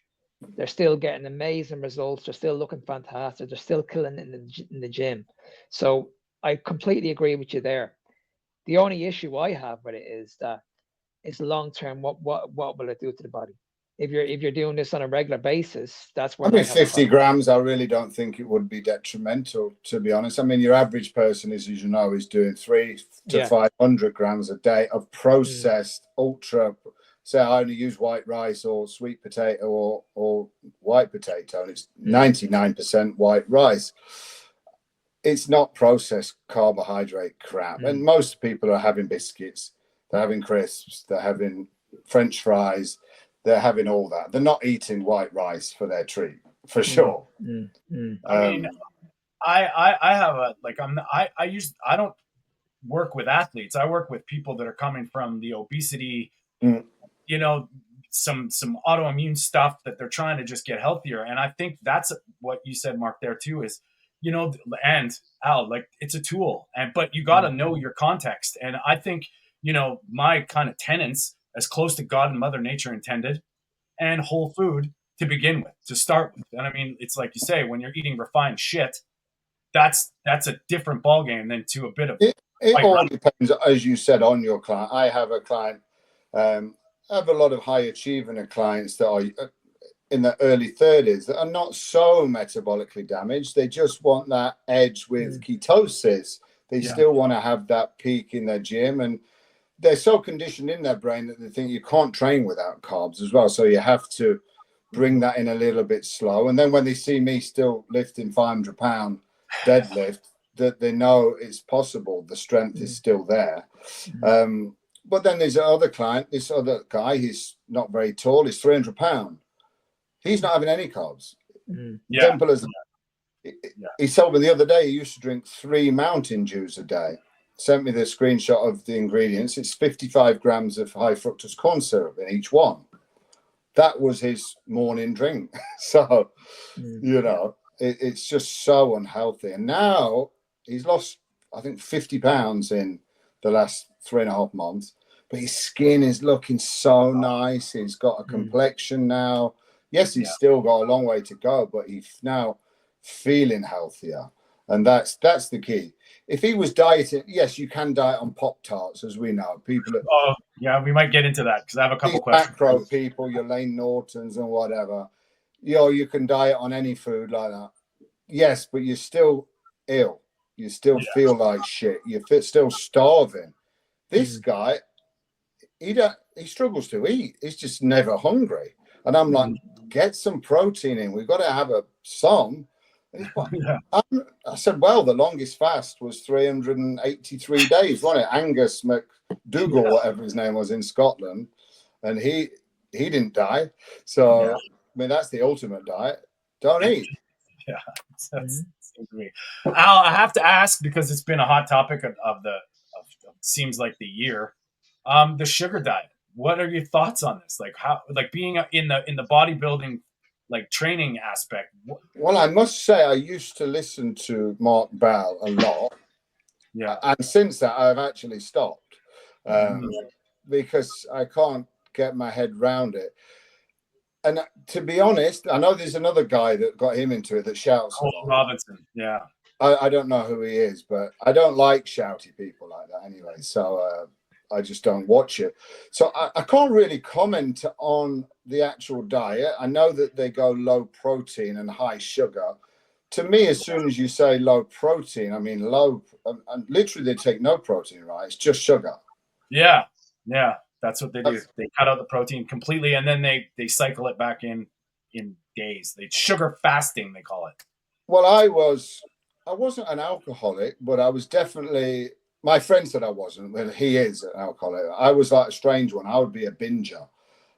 They're still getting amazing results. They're still looking fantastic. They're still killing it in the gym. So I completely agree with you there. The only issue I have with it is that it's long term. What will it do to the body? If you're doing this on a regular basis, that's where 50 grams, I really don't think it would be detrimental, to be honest. I mean, your average person is, as you know, is doing 300 to 500 grams a day of processed ultra. Say I only use white rice or sweet potato or white potato, and it's 99% white rice. It's not processed carbohydrate crap. And most people are having biscuits, they're having crisps, they're having French fries. They're having all that. They're not eating white rice for their treat, for sure. I mean, I have a, like, I don't work with athletes. I work with people that are coming from the obesity, Mm. you know, some autoimmune stuff that they're trying to just get healthier. And I think that's what you said, Mark, there too, is, you know, and Al, like, it's a tool, but you got to know your context. And I think, you know, my kind of tenets, as close to God and Mother Nature intended, and whole food to begin with, to start with. And I mean, it's like you say, when you're eating refined shit, that's a different ballgame than to a bit of It fight all run. depends, as you said, on your client. I have a client, I have a lot of high achieving clients that are in the early 30s that are not so metabolically damaged. They just want that edge with ketosis. They still want to have that peak in their gym, and they're so conditioned in their brain that they think you can't train without carbs as well. So you have to bring that in a little bit slow. And then when they see me still lifting 500-pound deadlift, that they know it's possible, the strength is still there. But then there's another client, this other guy, he's not very tall, he's 300-pound. He's not having any carbs. Simple as he told me the other day he used to drink 3 Mountain Dews a day. Sent me the screenshot of the ingredients. It's 55 grams of high fructose corn syrup in each one. That was his morning drink. So, you know, it's just so unhealthy. And now he's lost, I think, 50 pounds in the last 3.5 months. But his skin is looking so nice. He's got a complexion now. Yes, he's still got a long way to go, but he's now feeling healthier. And that's the key. If he was dieting, yes, you can diet on Pop-Tarts, as we know. People are, Oh, yeah, we might get into that because I have a couple these questions. macro people, your Lane Nortons and whatever, you can diet on any food like that. Yes, but you're still ill. You still feel like shit. You're still starving. This guy, he struggles to eat. He's just never hungry. And I'm like, get some protein in. We've got to have some. I said, well, the longest fast was 383 days, wasn't it? Angus McDougall, whatever his name was, in Scotland, and he didn't die. So I mean, that's the ultimate diet. Don't eat. That's seems to me. Al, I have to ask, because it's been a hot topic of seems like the year, the sugar diet. What are your thoughts on this? Like, how, like, being in the bodybuilding, like, training aspect? Well, I must say I used to listen to Mark Bell a lot. And since that, I've actually stopped because I can't get my head round it. And to be honest, I know there's another guy that got him into it that shouts a lot. Robinson, I don't know who he is, but I don't like shouty people like that anyway. So I just don't watch it. So I can't really comment on the actual diet. I know that they go low protein and high sugar. To me, as soon as you say low protein, I mean low, and literally they take no protein, right? It's just sugar. Yeah. That's what they do. They cut out the protein completely, and then they cycle it back in days. They sugar fasting, they call it. Well, I wasn't an alcoholic, but I was definitely. My friend said I wasn't. Well, he is an alcoholic. I was like a strange one. I would be a binger,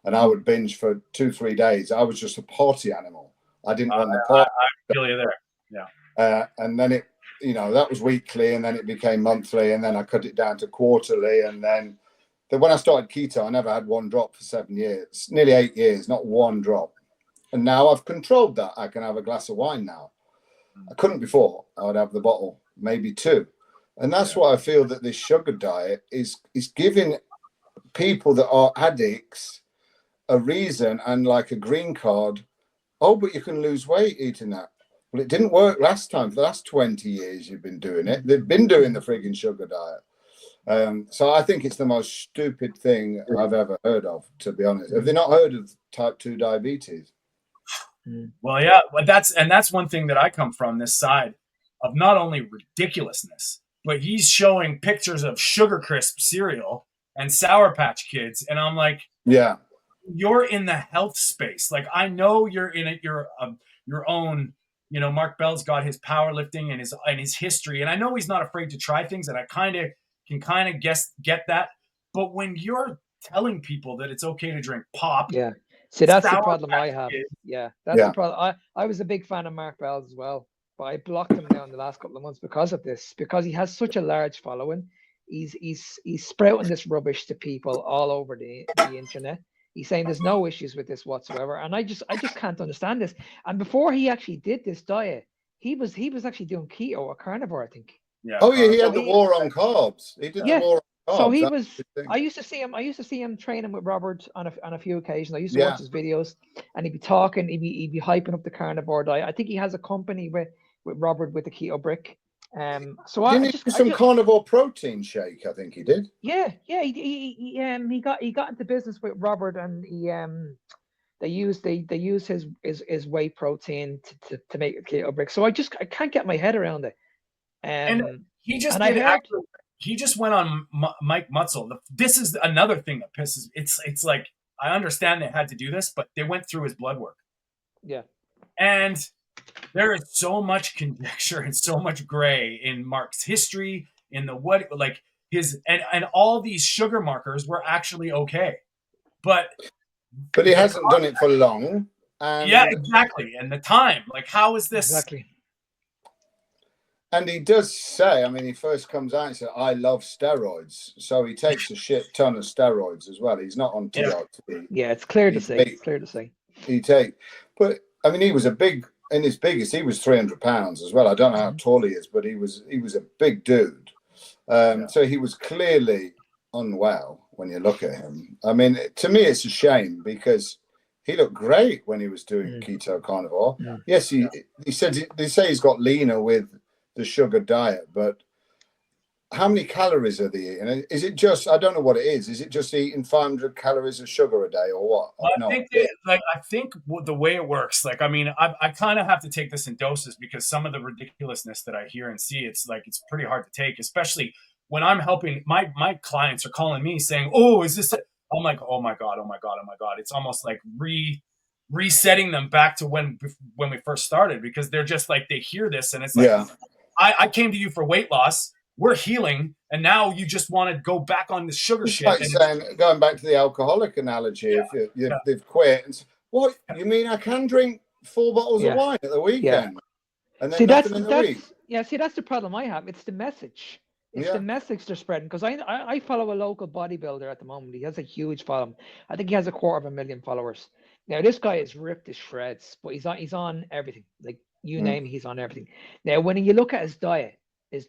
and I would binge for 2-3 days. I was just a party animal. I didn't want the party. I feel you there. Yeah. And then it, that was weekly, and then it became monthly, and then I cut it down to quarterly, and then when I started keto, I never had one drop for 7 years, nearly 8 years, not one drop. And now I've controlled that. I can have a glass of wine now. I couldn't before. I would have the bottle, maybe 2. And that's why I feel that this sugar diet is giving people that are addicts a reason and like a green card. Oh, but you can lose weight eating that. Well, it didn't work last time. For the last 20 years, you've been doing it. They've been doing the frigging sugar diet. So I think it's the most stupid thing I've ever heard of, to be honest. Have they not heard of type 2 diabetes? Well, yeah, but that's one thing that I come from, this side of not only ridiculousness, but he's showing pictures of Sugar Crisp cereal and Sour Patch Kids, and I'm like, yeah, you're in the health space. Like, I know you're in it. You're your own. Mark Bell's got his powerlifting and his history, and I know he's not afraid to try things, and I can get that. But when you're telling people that it's okay to drink pop, see, that's the problem I have. That's the problem. I was a big fan of Mark Bell's as well, but I blocked him now in the last couple of months because of this, because he has such a large following. He's sprouting this rubbish to people all over the internet. He's saying there's no issues with this whatsoever, and I just can't understand this. And before he actually did this diet, he was actually doing keto or carnivore, I think. Yeah. Oh yeah, he carbs. had the war on carbs. He did the war on carbs. So he That's was. the thing. I used to see him training with Robert on a few occasions. I used to Yeah. watch his videos, and he'd be talking. He'd be hyping up the carnivore diet. I think he has a company with Robert with the keto brick. So Didn't he do some carnivore protein shake? I think he did. Yeah. He got into business with Robert, and they use his whey protein to make a keto brick. So I can't get my head around it. And he just and did he just went on Mike Mutzel. This is another thing that pisses. It's like, I understand they had to do this, but they went through his blood work. Yeah. And there is so much conjecture and so much gray in Mark's history, in the what, like his, and all these sugar markers were actually okay. But he hasn't done it for long. And yeah, exactly. And the time, like, how is this? Exactly. And he does say, I mean, he first comes out and says, I love steroids. So he takes a shit ton of steroids as well. He's not on TRT. Yeah, it's clear to say. It's clear to say. But I mean, he was in his biggest, he was 300 pounds as well. I don't know how tall he is, but he was a big dude. So he was clearly unwell when you look at him. I mean, to me, it's a shame because he looked great when he was doing keto carnivore. Yeah. Yes, he said, they say he's got leaner with the sugar diet, but how many calories are they eating? Is it just, I don't know what it is. Is it just eating 500 calories of sugar a day or what? Well, I think the way it works, like, I mean, I kind of have to take this in doses because some of the ridiculousness that I hear and see, it's like, it's pretty hard to take, especially when I'm helping my clients are calling me saying, oh, is this it? I'm like, oh my God. It's almost like resetting them back to when we first started, because they're just like, they hear this and it's like, I came to you for weight loss. We're healing, and now you just want to go back on the sugar shit. Like saying, going back to the alcoholic analogy, if they've quit, and what you mean? I can drink 4 bottles of wine at the weekend, and then nothing in the week. Yeah, see, that's the problem I have. It's the message. It's the message they're spreading, because I follow a local bodybuilder at the moment. He has a huge following. I think he has 250,000 followers. Now this guy is ripped to shreds, but he's on everything. Like, you name it, he's on everything. Now, when you look at his diet is,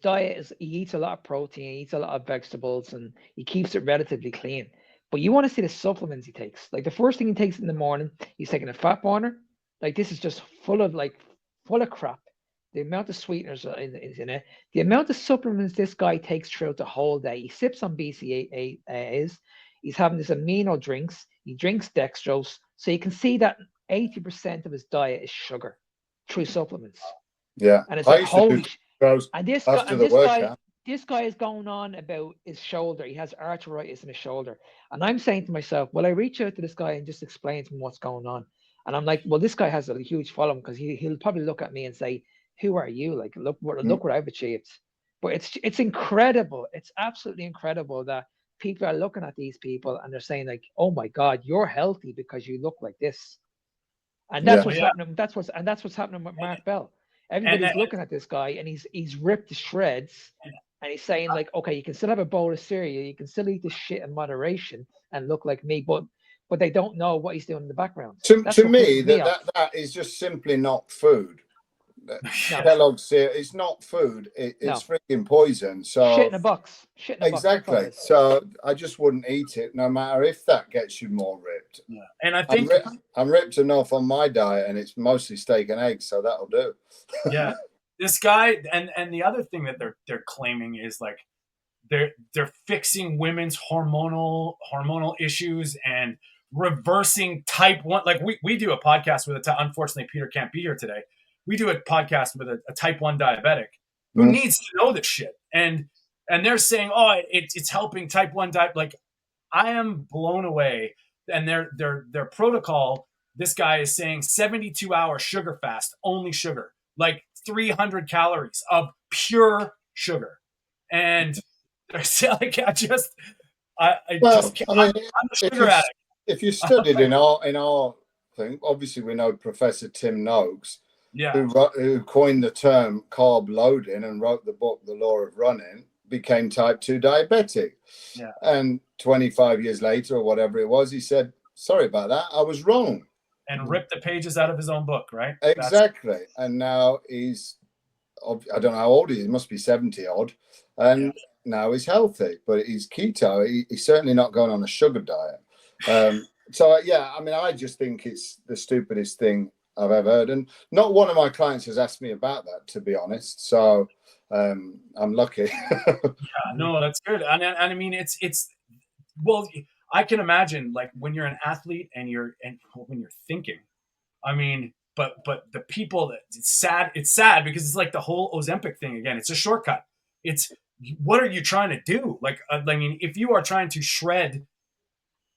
he eats a lot of protein, he eats a lot of vegetables, and he keeps it relatively clean. But you want to see the supplements he takes. Like, the first thing he takes in the morning, he's taking a fat burner. Like, this is just full of crap. The amount of sweeteners is in it. The amount of supplements this guy takes throughout the whole day. He sips on BCAAs. He's having this amino drinks. He drinks dextrose. So you can see that 80% of his diet is sugar through supplements. Yeah. And it's like, holy shit. And this guy is going on about his shoulder. He has arthritis in his shoulder. And I'm saying to myself, well, I reach out to this guy and just explain to him what's going on. And I'm like, well, this guy has a huge following, because he'll probably look at me and say, who are you? Like, look what I've achieved. But it's incredible. It's absolutely incredible that people are looking at these people and they're saying, like, oh my God, you're healthy because you look like this. And that's what's happening. That's what's happening with Mark Bell. Everybody's looking at this guy, and he's ripped to shreds, and he's saying, like, okay, you can still have a bowl of cereal, you can still eat this shit in moderation and look like me, but they don't know what he's doing in the background. To me, that is just simply not food. Kellogg's cereal, it's not food. It's freaking poison. So shit in a box. Exactly. So I just wouldn't eat it, no matter if that gets you more ripped. Yeah. And I think I'm ripped enough on my diet, and it's mostly steak and eggs, so that'll do. Yeah. This guy, and the other thing that they're claiming is, like, they're fixing women's hormonal issues and reversing type 1. Like, we do a podcast with unfortunately Peter can't be here today. We do a podcast with a type 1 diabetic who needs to know this shit. And they're saying, oh, it's helping type 1 diet. Like, I am blown away. And their protocol, this guy is saying 72-hour sugar fast, only sugar, like 300 calories of pure sugar. And they're saying, like, I'm a sugar addict. If you studied in our thing, obviously we know Professor Tim Noakes, who coined the term carb loading and wrote the book The Law of Running, became type 2 diabetic. Yeah. And 25 years later, or whatever it was, he said, sorry about that, I was wrong. And ripped the pages out of his own book, right? Exactly. And now he's, I don't know how old he is, he must be 70 odd. And now he's healthy, but he's keto. He's certainly not going on a sugar diet. So, yeah, I mean, I just think it's the stupidest thing I've ever heard. And not one of my clients has asked me about that, to be honest. So I'm lucky. Yeah, no, that's good. And I mean, it's well, I can imagine like when you're an athlete and when you're thinking, I mean, but the people that it's sad because it's like the whole Ozempic thing again. It's a shortcut. It's what are you trying to do? Like, I mean, if you are trying to shred,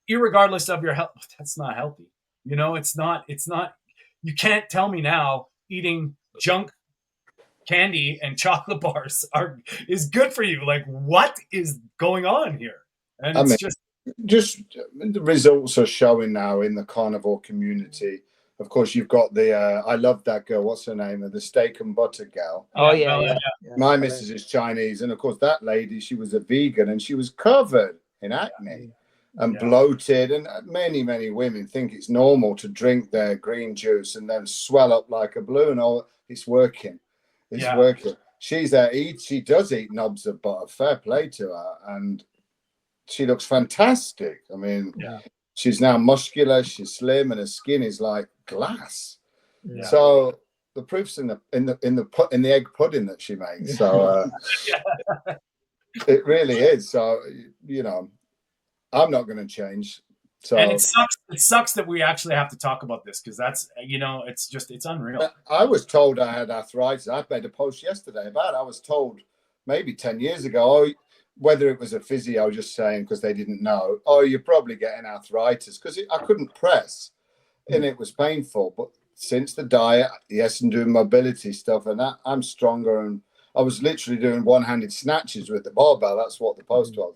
irregardless of your health, that's not healthy. You know, it's not. You can't tell me now eating junk candy and chocolate bars is good for you. Like, what is going on here? And it's just the results are showing now in the carnivore community. Of course, you've got the I love that girl. What's her name? The steak and butter gal. Oh yeah. My missus is Chinese, and of course that lady, she was a vegan, and she was covered in acne and bloated. And many women think it's normal to drink their green juice and then swell up like a balloon. Oh, it's working. It's working. She's she does eat knobs of butter. Fair play to her, and she looks fantastic. I mean, she's now muscular, she's slim, and her skin is like glass. Yeah. So the proof's in the egg pudding that she makes. So it really is. So you know, I'm not going to change. So, and it sucks that we actually have to talk about this because that's, you know, it's unreal. I was told I had arthritis. I made a post yesterday about it. I was told maybe 10 years ago, whether it was a physio just saying because they didn't know, you're probably getting arthritis because I couldn't press and it was painful. But since the diet, yes, and doing mobility stuff and that, I'm stronger. And I was literally doing one-handed snatches with the barbell. That's what the post was.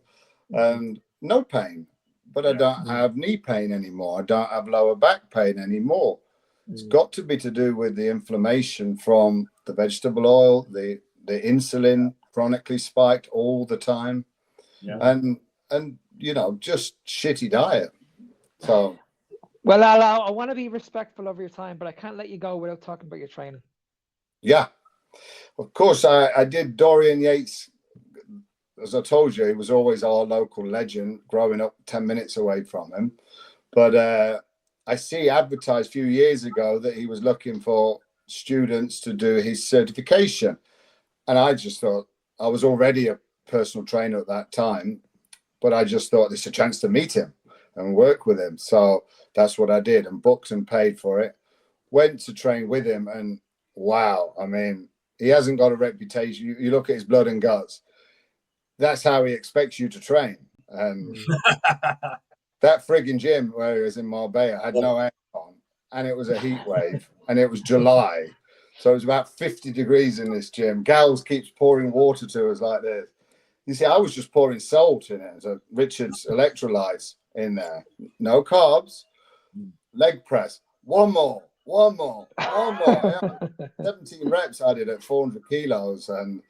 And no pain. But I don't have knee pain anymore. I don't have lower back pain anymore. It's got to be to do with the inflammation from the vegetable oil, the insulin chronically spiked all the time, and you know, just shitty diet. So, well, I want to be respectful of your time, but I can't let you go without talking about your training. Yeah, of course. I did Dorian Yates. As I told you, he was always our local legend growing up 10 minutes away from him. But I see advertised a few years ago that he was looking for students to do his certification. And I just thought, I was already a personal trainer at that time, but I just thought this is a chance to meet him and work with him. So that's what I did and booked and paid for it. Went to train with him and wow, I mean, he hasn't got a reputation. You look at his blood and guts. That's how he expects you to train. And that frigging gym where he was in Marbella had no air on, and it was a heat wave, and it was July. So it was about 50 degrees in this gym. Gals keeps pouring water to us like this. You see, I was just pouring salt in it. So Richard's electrolytes in there. No carbs. Leg press. One more. 17 reps I did at 400 kilos. And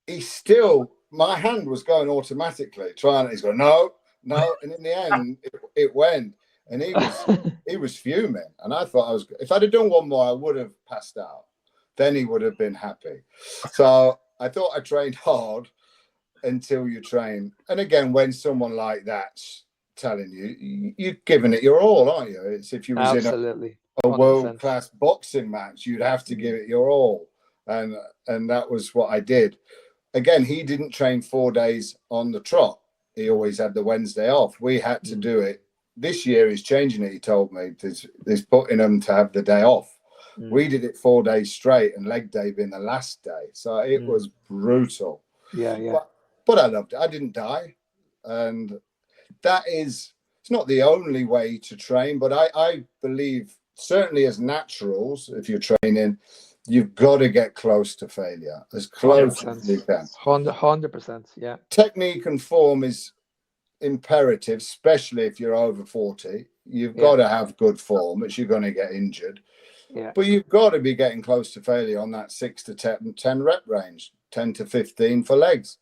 he still, my hand was going automatically trying. He's going, no. And in the end, it went. And he was fuming. And I thought if I'd have done one more, I would have passed out. Then he would have been happy. So I thought I trained hard until you train. And again, when someone like that's telling you, you've given it your all, aren't you? It's if you was in a world-class boxing match, you'd have to give it your all. And that was what I did. Again, he didn't train 4 days on the trot. He always had the Wednesday off. We had to do it. This year he's changing it, he told me. He's putting them to have the day off. We did it 4 days straight and leg day being the last day. So it was brutal. Yeah. But I loved it. I didn't die. And it's not the only way to train, but I believe certainly as naturals, if you're training, you've got to get close to failure, as close as you can. 100%, yeah. Technique and form is imperative, especially if you're over 40. You've got to have good form, as you're going to get injured. Yeah. But you've got to be getting close to failure on that 6 to 10 rep range. 10 to 15 for legs.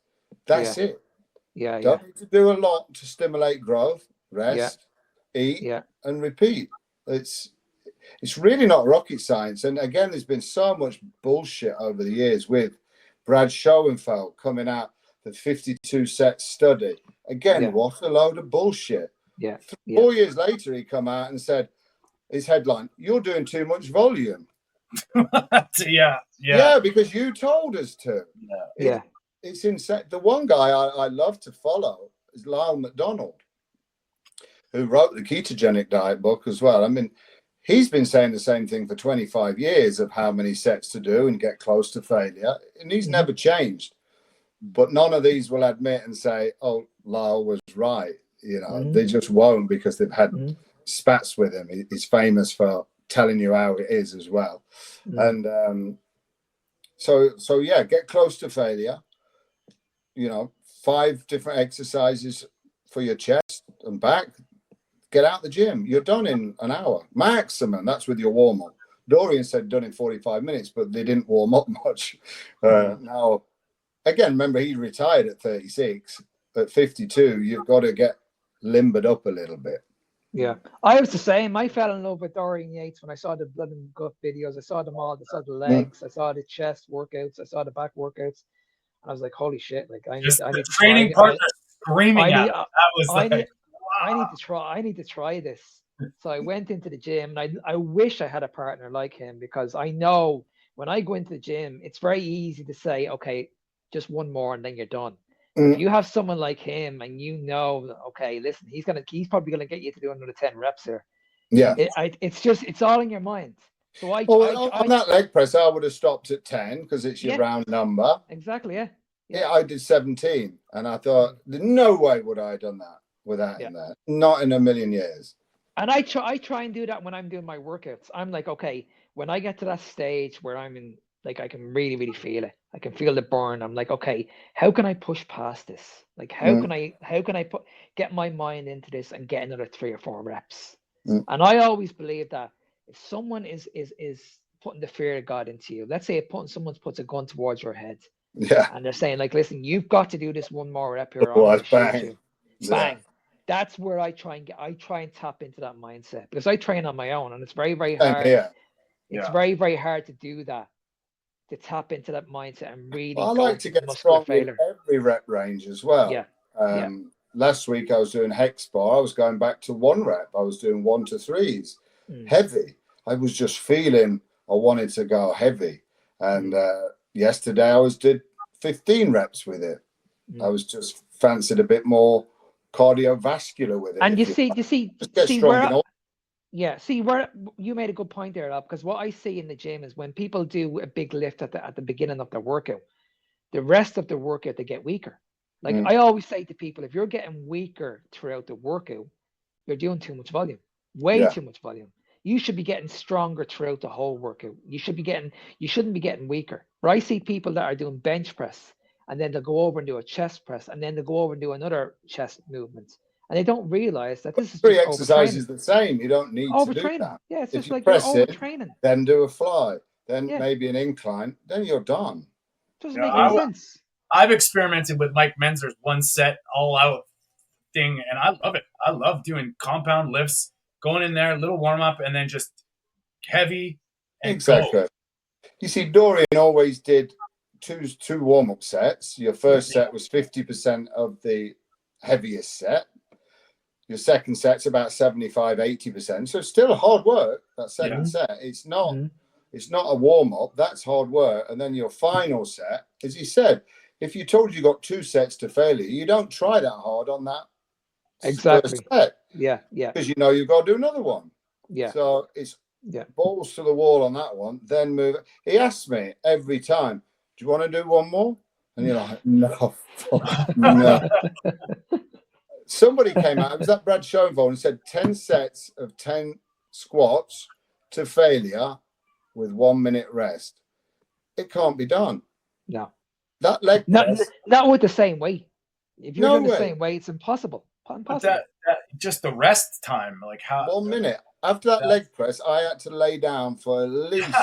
That's Yeah. it. Yeah. Yeah. Don't need to do a lot to stimulate growth. Rest, eat, Yeah. and repeat. It's really not rocket science. And again, there's been so much bullshit over the years with Brad Schoenfeld coming out the 52 set study. Again, Yeah. what a load of bullshit. Yeah. 4 years later, he come out and said, his headline, "You're doing too much volume." Yeah, because you told us to. It's insane. The one guy I love to follow is Lyle McDonald, who wrote the ketogenic diet book as well. I mean, he's been saying the same thing for 25 years of how many sets to do and get close to failure, and he's never changed. But none of these will admit and say, "Oh, Lyle was right." They just won't, because they've had spats with him. He's famous for telling you how it is as well. And so yeah, get close to failure. 5 different exercises for your chest and back. Get out the gym. You're done in an hour maximum. That's with your warm up. Dorian said done in 45 minutes, but they didn't warm up much. Now, again, remember, he retired at 36. At 52, you've got to get limbered up a little bit. Yeah, I was the same. I fell in love with Dorian Yates when I saw the blood and gut videos. I saw them all. I saw the legs. I saw the chest workouts. I saw the back workouts. I was like, holy shit! Like, I need to training partner screaming at me. I need to try this. So I went into the gym, and I wish I had a partner like him, because I know when I go into the gym, it's very easy to say, okay, just one more and then you're done. If you have someone like him, and okay, listen, he's probably gonna get you to do another 10 reps here. Yeah, it's all in your mind. So on that leg press, I would have stopped at 10 because it's your round number. Exactly. Yeah, I did 17, and I thought, no way would I have done that without him there. Not in a million years. And I try and do that when I'm doing my workouts. I'm like, okay, when I get to that stage where I'm in, like, I can really, really feel it. I can feel the burn. I'm like, okay, how can I push past this? Like, how can I get my mind into this and get another 3 or 4 reps? And I always believe that if someone is putting the fear of God into you, let's say someone puts a gun towards your head, and they're saying, like, listen, you've got to do this 1 more rep here. Bang. Bang. That's where I try and tap into that mindset, because I train on my own, and it's very, very hard. It's very, very hard to do that, to tap into that mindset and really. I like to get strong in every rep range as well. Last week I was doing hex bar. I was going back to 1 rep. I was doing 1 to 3s, heavy. I was just feeling I wanted to go heavy. And yesterday I did 15 reps with it. I was just fancied a bit more cardiovascular with it. And you see where you made a good point there, Rob, because what I see in the gym is when people do a big lift at the beginning of their workout, the rest of the workout they get weaker. Like I always say to people, if you're getting weaker throughout the workout, you're doing too much volume, too much volume. You should be getting stronger throughout the whole workout. You shouldn't be getting weaker. But I see people that are doing bench press, and then they'll go over and do a chest press, and then they'll go over and do another chest movement. And they don't realize that this is 3 exercises the same. You don't need to do that. Yeah, it's if just you like press you're overtraining. Then do a fly, then maybe an incline, then you're done. Doesn't make any sense. I've experimented with Mike Menzer's 1 set all out thing, and I love it. I love doing compound lifts, going in there, a little warm up, and then just heavy. And go. You see, Dorian always did two warm up sets. Your first set was 50% of the heaviest set. Your second set's about 75, 80%. So it's still hard work, that second set. It's not a warm-up, that's hard work. And then your final set, as he said, if you told you got 2 sets to failure, you don't try that hard on that first set. Because you know you've got to do another one. So it's balls to the wall on that one, then move. He asks me every time, do you want to do 1 more? And you're like, no. Somebody came out, it was that Brad Schoenfeld, and said 10 sets of 10 squats to failure with 1 minute rest. It can't be done. No. That leg press. Not with the same weight. If you're doing the same weight, it's impossible. That just the rest time, like how 1 minute. After that leg press, I had to lay down for at least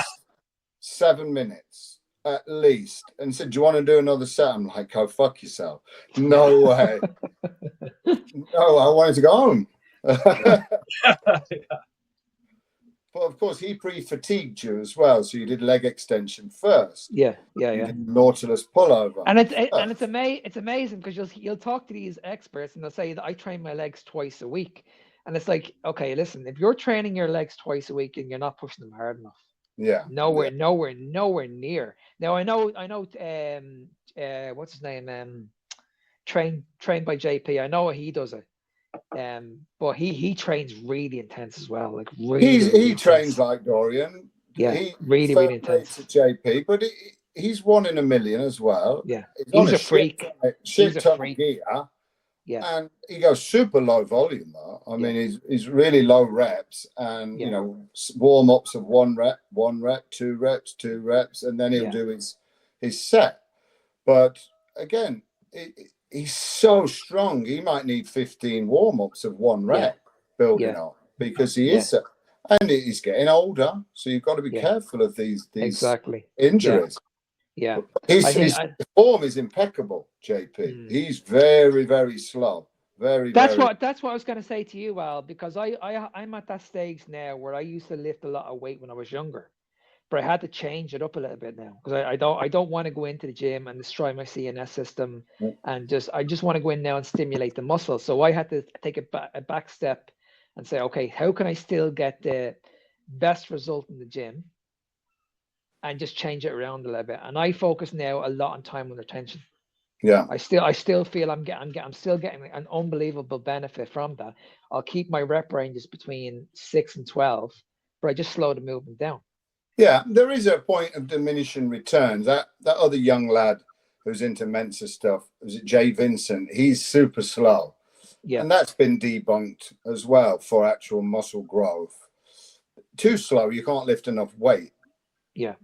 7 minutes. at least, and said, "Do you want to do another set?" I'm like, "Go fuck yourself." No way. No, I wanted to go home. But of course, he pre-fatigued you as well, so you did leg extension first. Yeah. You did Nautilus pullover. And it's amazing because you'll talk to these experts and they'll say that I train my legs twice a week, and it's like, okay, listen, if you're training your legs twice a week and you're not pushing them hard enough, nowhere near. Now I know what's his name, trained by JP. I know he does it, but he trains really intense as well, like really. He trains like Dorian. Yeah, he really intense. To JP, but he's 1 in a million as well. Yeah, he's a freak. Shit ton of gear. Yeah, and he goes super low volume though. I mean, he's really low reps, and you know, warm ups of 1 rep, 2 reps, 2 reps, and then he'll do his set. But again, he's so strong. He might need 15 warm ups of 1 rep building up, because he is. And he's getting older, so you've got to be careful of these injuries. Yeah. His form is impeccable, JP. He's very, very slow. That's what I was going to say to you, Al, because I'm at that stage now where I used to lift a lot of weight when I was younger, but I had to change it up a little bit now, because I don't want to go into the gym and destroy my CNS system, and I just want to go in now and stimulate the muscle. So I had to take a back step and say, okay, how can I still get the best result in the gym and just change it around a little bit? And I focus now a lot on time under tension. Yeah. I still feel I'm still getting an unbelievable benefit from that. I'll keep my rep ranges between 6 and 12, but I just slow the movement down. Yeah, there is a point of diminishing returns. That other young lad who's into Mensa stuff, was it Jay Vincent? He's super slow. Yeah. And that's been debunked as well for actual muscle growth. Too slow, you can't lift enough weight. Yeah.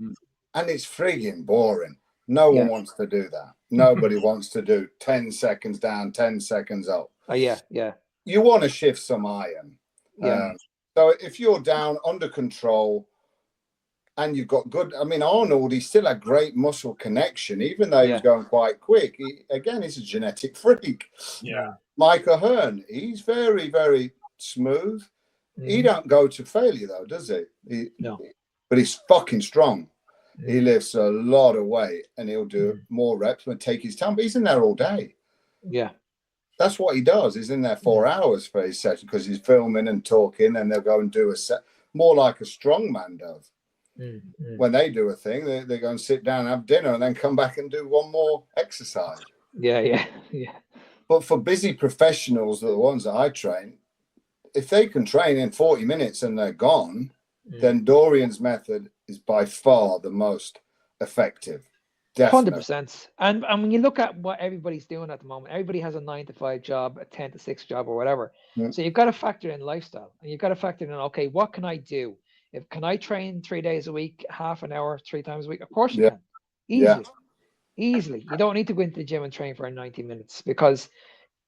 And it's frigging boring. No one wants to do that. Nobody wants to do 10 seconds down, 10 seconds up. Yeah. You want to shift some iron. Yeah. So if you're down under control and you've got good, I mean, Arnold, he still had great muscle connection, even though he was going quite quick. He's a genetic freak. Yeah. Micah Hearn, he's very, very smooth. He don't go to failure though, does he? No. But he's fucking strong. He lifts a lot of weight, and he'll do more reps and take his time. But he's in there all day. Yeah. That's what he does. He's in there 4 hours for his session, because he's filming and talking, and they'll go and do a set, more like a strongman does. When they do a thing, they go and sit down, have dinner, and then come back and do one more exercise. Yeah. But for busy professionals, the ones that I train, if they can train in 40 minutes and they're gone, then Dorian's method is by far the most effective. Definitely. 100%. And when you look at what everybody's doing at the moment, everybody has a 9-to-5 job, a 10-to-6 job, or whatever. So you've got to factor in lifestyle, and you've got to factor in, okay, what can I do? Can I train 3 days a week, half an hour, 3 times a week? Of course you can. Easily. You don't need to go into the gym and train for 90 minutes, because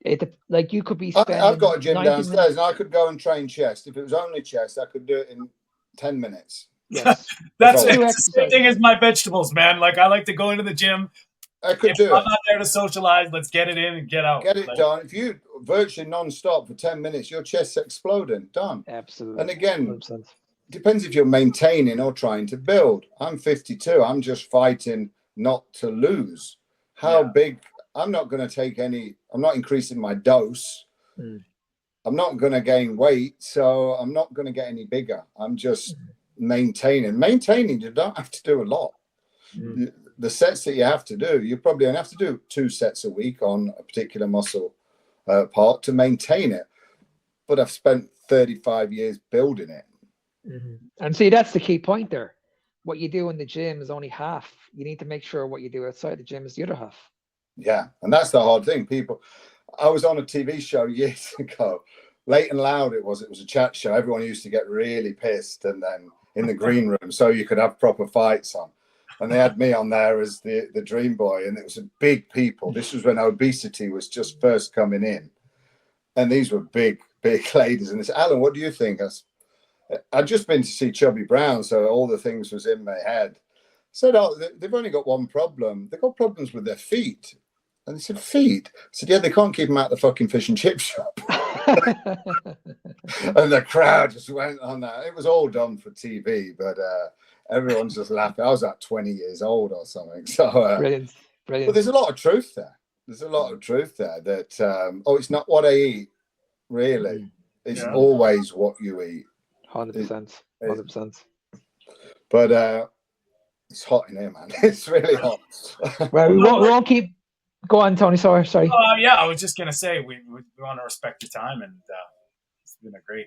you could be spending. I've got a gym downstairs, and I could go and train chest. If it was only chest, I could do it in 10 minutes. Yes. That's the same thing as my vegetables, man. Like, I like to go into the gym. I could if do I'm it. not there to socialize, let's get it in and get out. Get it done. If you virtually non-stop for 10 minutes, your chest's exploding. Done. Absolutely. And again, 100%. Depends if you're maintaining or trying to build. I'm 52. I'm just fighting not to lose. How big? I'm not going to take any. I'm not increasing my dose. I'm not going to gain weight, so I'm not going to get any bigger. I'm just maintaining. Maintaining, you don't have to do a lot. The sets that you have to do, you probably only have to do 2 sets a week on a particular muscle part to maintain it. But I've spent 35 years building it. And see, that's the key point there. What you do in the gym is only half. You need to make sure what you do outside the gym is the other half. Yeah, and that's the hard thing. I was on a TV show years ago, Late and Loud it was a chat show. Everyone used to get really pissed, and then in the green room, so you could have proper fights on. And they had me on there as the dream boy, and it was big people. This was when obesity was just first coming in. And these were big ladies. And they said, Alan, what do you think? I'd just been to see Chubby Brown, so all the things was in my head. said, oh, they've only got one problem. They've got problems with their feet. And they said, feet? I said, yeah, they can't keep them out of the fucking fish and chip shop. And the crowd just went on that. It was all done for TV, but everyone's just laughing. I was like 20 years old or something. So Brilliant. but there's a lot of truth there. There's a lot of truth there that, it's not what I eat, really. It's always what you eat. 100%. 100%. But it's hot in here, man. It's really hot. Well, we won't keep. Go on, Tony. Sorry. Yeah, I was just gonna say we want to respect your time, and it's been a great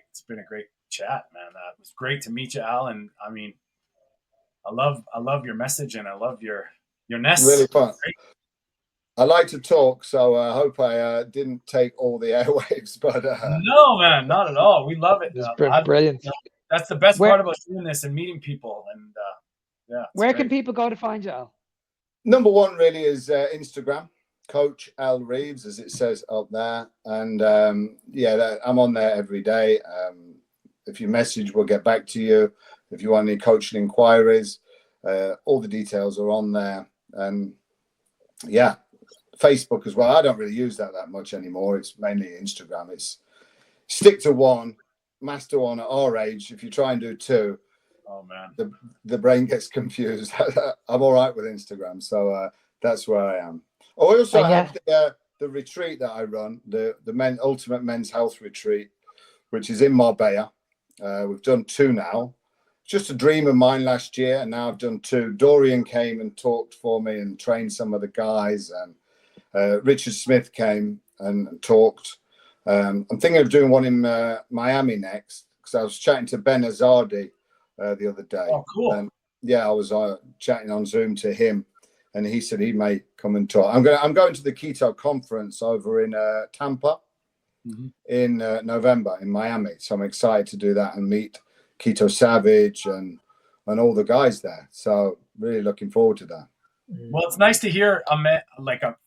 chat, man. It was great to meet you, Al. And I mean, I love your message, and I love your nest. Really fun. I like to talk, so I hope I didn't take all the airwaves. But no, man, not at all. We love it. It's brilliant. That's the best part about doing this and meeting people. And where can people go to find you, Al? Number one really is Instagram, Coach Al Reeves, as it says up there. And I'm on there every day. If you message, we'll get back to you. If you want any coaching inquiries, all the details are on there. And Facebook as well. I don't really use that much anymore. It's mainly Instagram. It's stick to one, master one at our age. If you try and do two, oh man, the brain gets confused. I'm all right with Instagram, so that's where I am. Oh, I also have the retreat that I run, the Ultimate Men's Health Retreat, which is in Marbella. We've done 2 now. Just a dream of mine last year, and now I've done 2. Dorian came and talked for me and trained some of the guys, and Richard Smith came and talked. I'm thinking of doing one in Miami next, because I was chatting to Ben Azardi the other day. Oh, cool. And I was chatting on Zoom to him, and he said he may come and talk. I'm going to the Keto conference over in Tampa in November in Miami, so I'm excited to do that and meet Keto Savage and all the guys there. So really looking forward to that. Well, it's nice to hear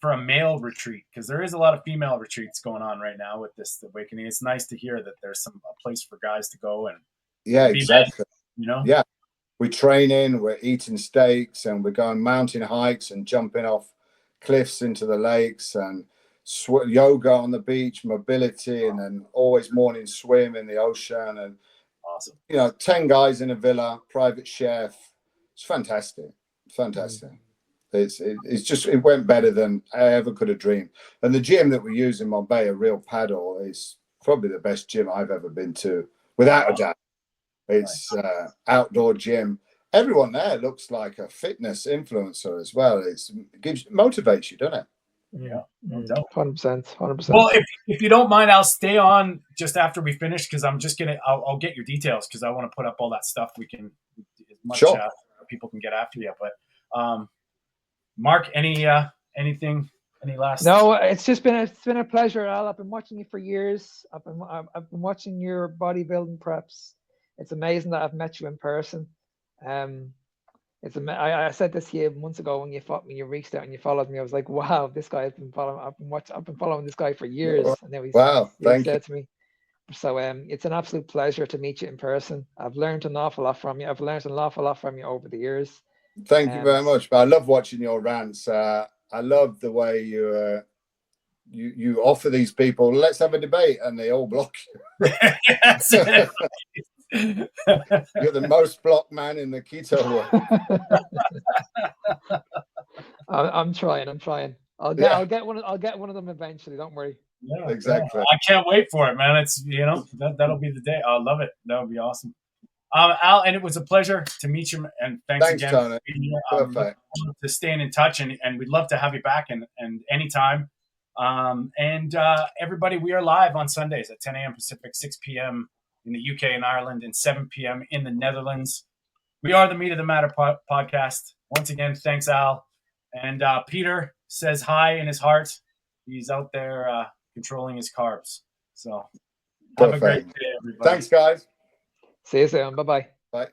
for a male retreat, because there is a lot of female retreats going on right now with this awakening. It's nice to hear that there's a place for guys to go and exactly. Men, Yeah, we're training, we're eating steaks, and we're going mountain hikes and jumping off cliffs into the lakes, and yoga on the beach, mobility, and then always morning swim in the ocean, and awesome. 10 guys in a villa, private chef. It's fantastic. It went better than I ever could have dreamed. And the gym that we use in Marbella, Real Paddle, is probably the best gym I've ever been to, without a doubt. It's outdoor gym. Everyone there looks like a fitness influencer as well. It motivates you, doesn't it? Yeah, no doubt. 100%. Well, if you don't mind, I'll stay on just after we finish, because I'm just I'll get your details, because I want to put up all that stuff. We can as much people can get after you. But Mark, anything? Any last? No, it's been a pleasure, Al. I've been watching you for years. I've been watching your bodybuilding preps. It's amazing that I've met you in person. I said this to you months ago when you reached out and you followed me. I was like, wow, this guy has been following. I've been following this guy for years. And now he's thank you. to me. So it's an absolute pleasure to meet you in person. I've learned an awful lot from you. I've learned an awful lot from you over the years. Thank you very much. But I love watching your rants. I love the way you offer these people, let's have a debate, and they all block you. You're the most blocked man in the keto world. I'm trying. I'll get one of them eventually. Don't worry. Yeah, exactly. I can't wait for it, man. It's that'll be the day. I love it. That would be awesome. Al, and it was a pleasure to meet you, and thanks again Tony. for being here. Perfect. To staying in touch, and we'd love to have you back and anytime. And everybody, we are live on Sundays at 10 a.m. Pacific, 6 p.m. in the UK and Ireland, and 7 p.m. in the Netherlands. We are the Meat of the Matter podcast. Once again, thanks, Al. And Peter says hi in his heart. He's out there controlling his carbs. So have a great day, everybody. Thanks, guys. See you soon. Bye-bye. Bye.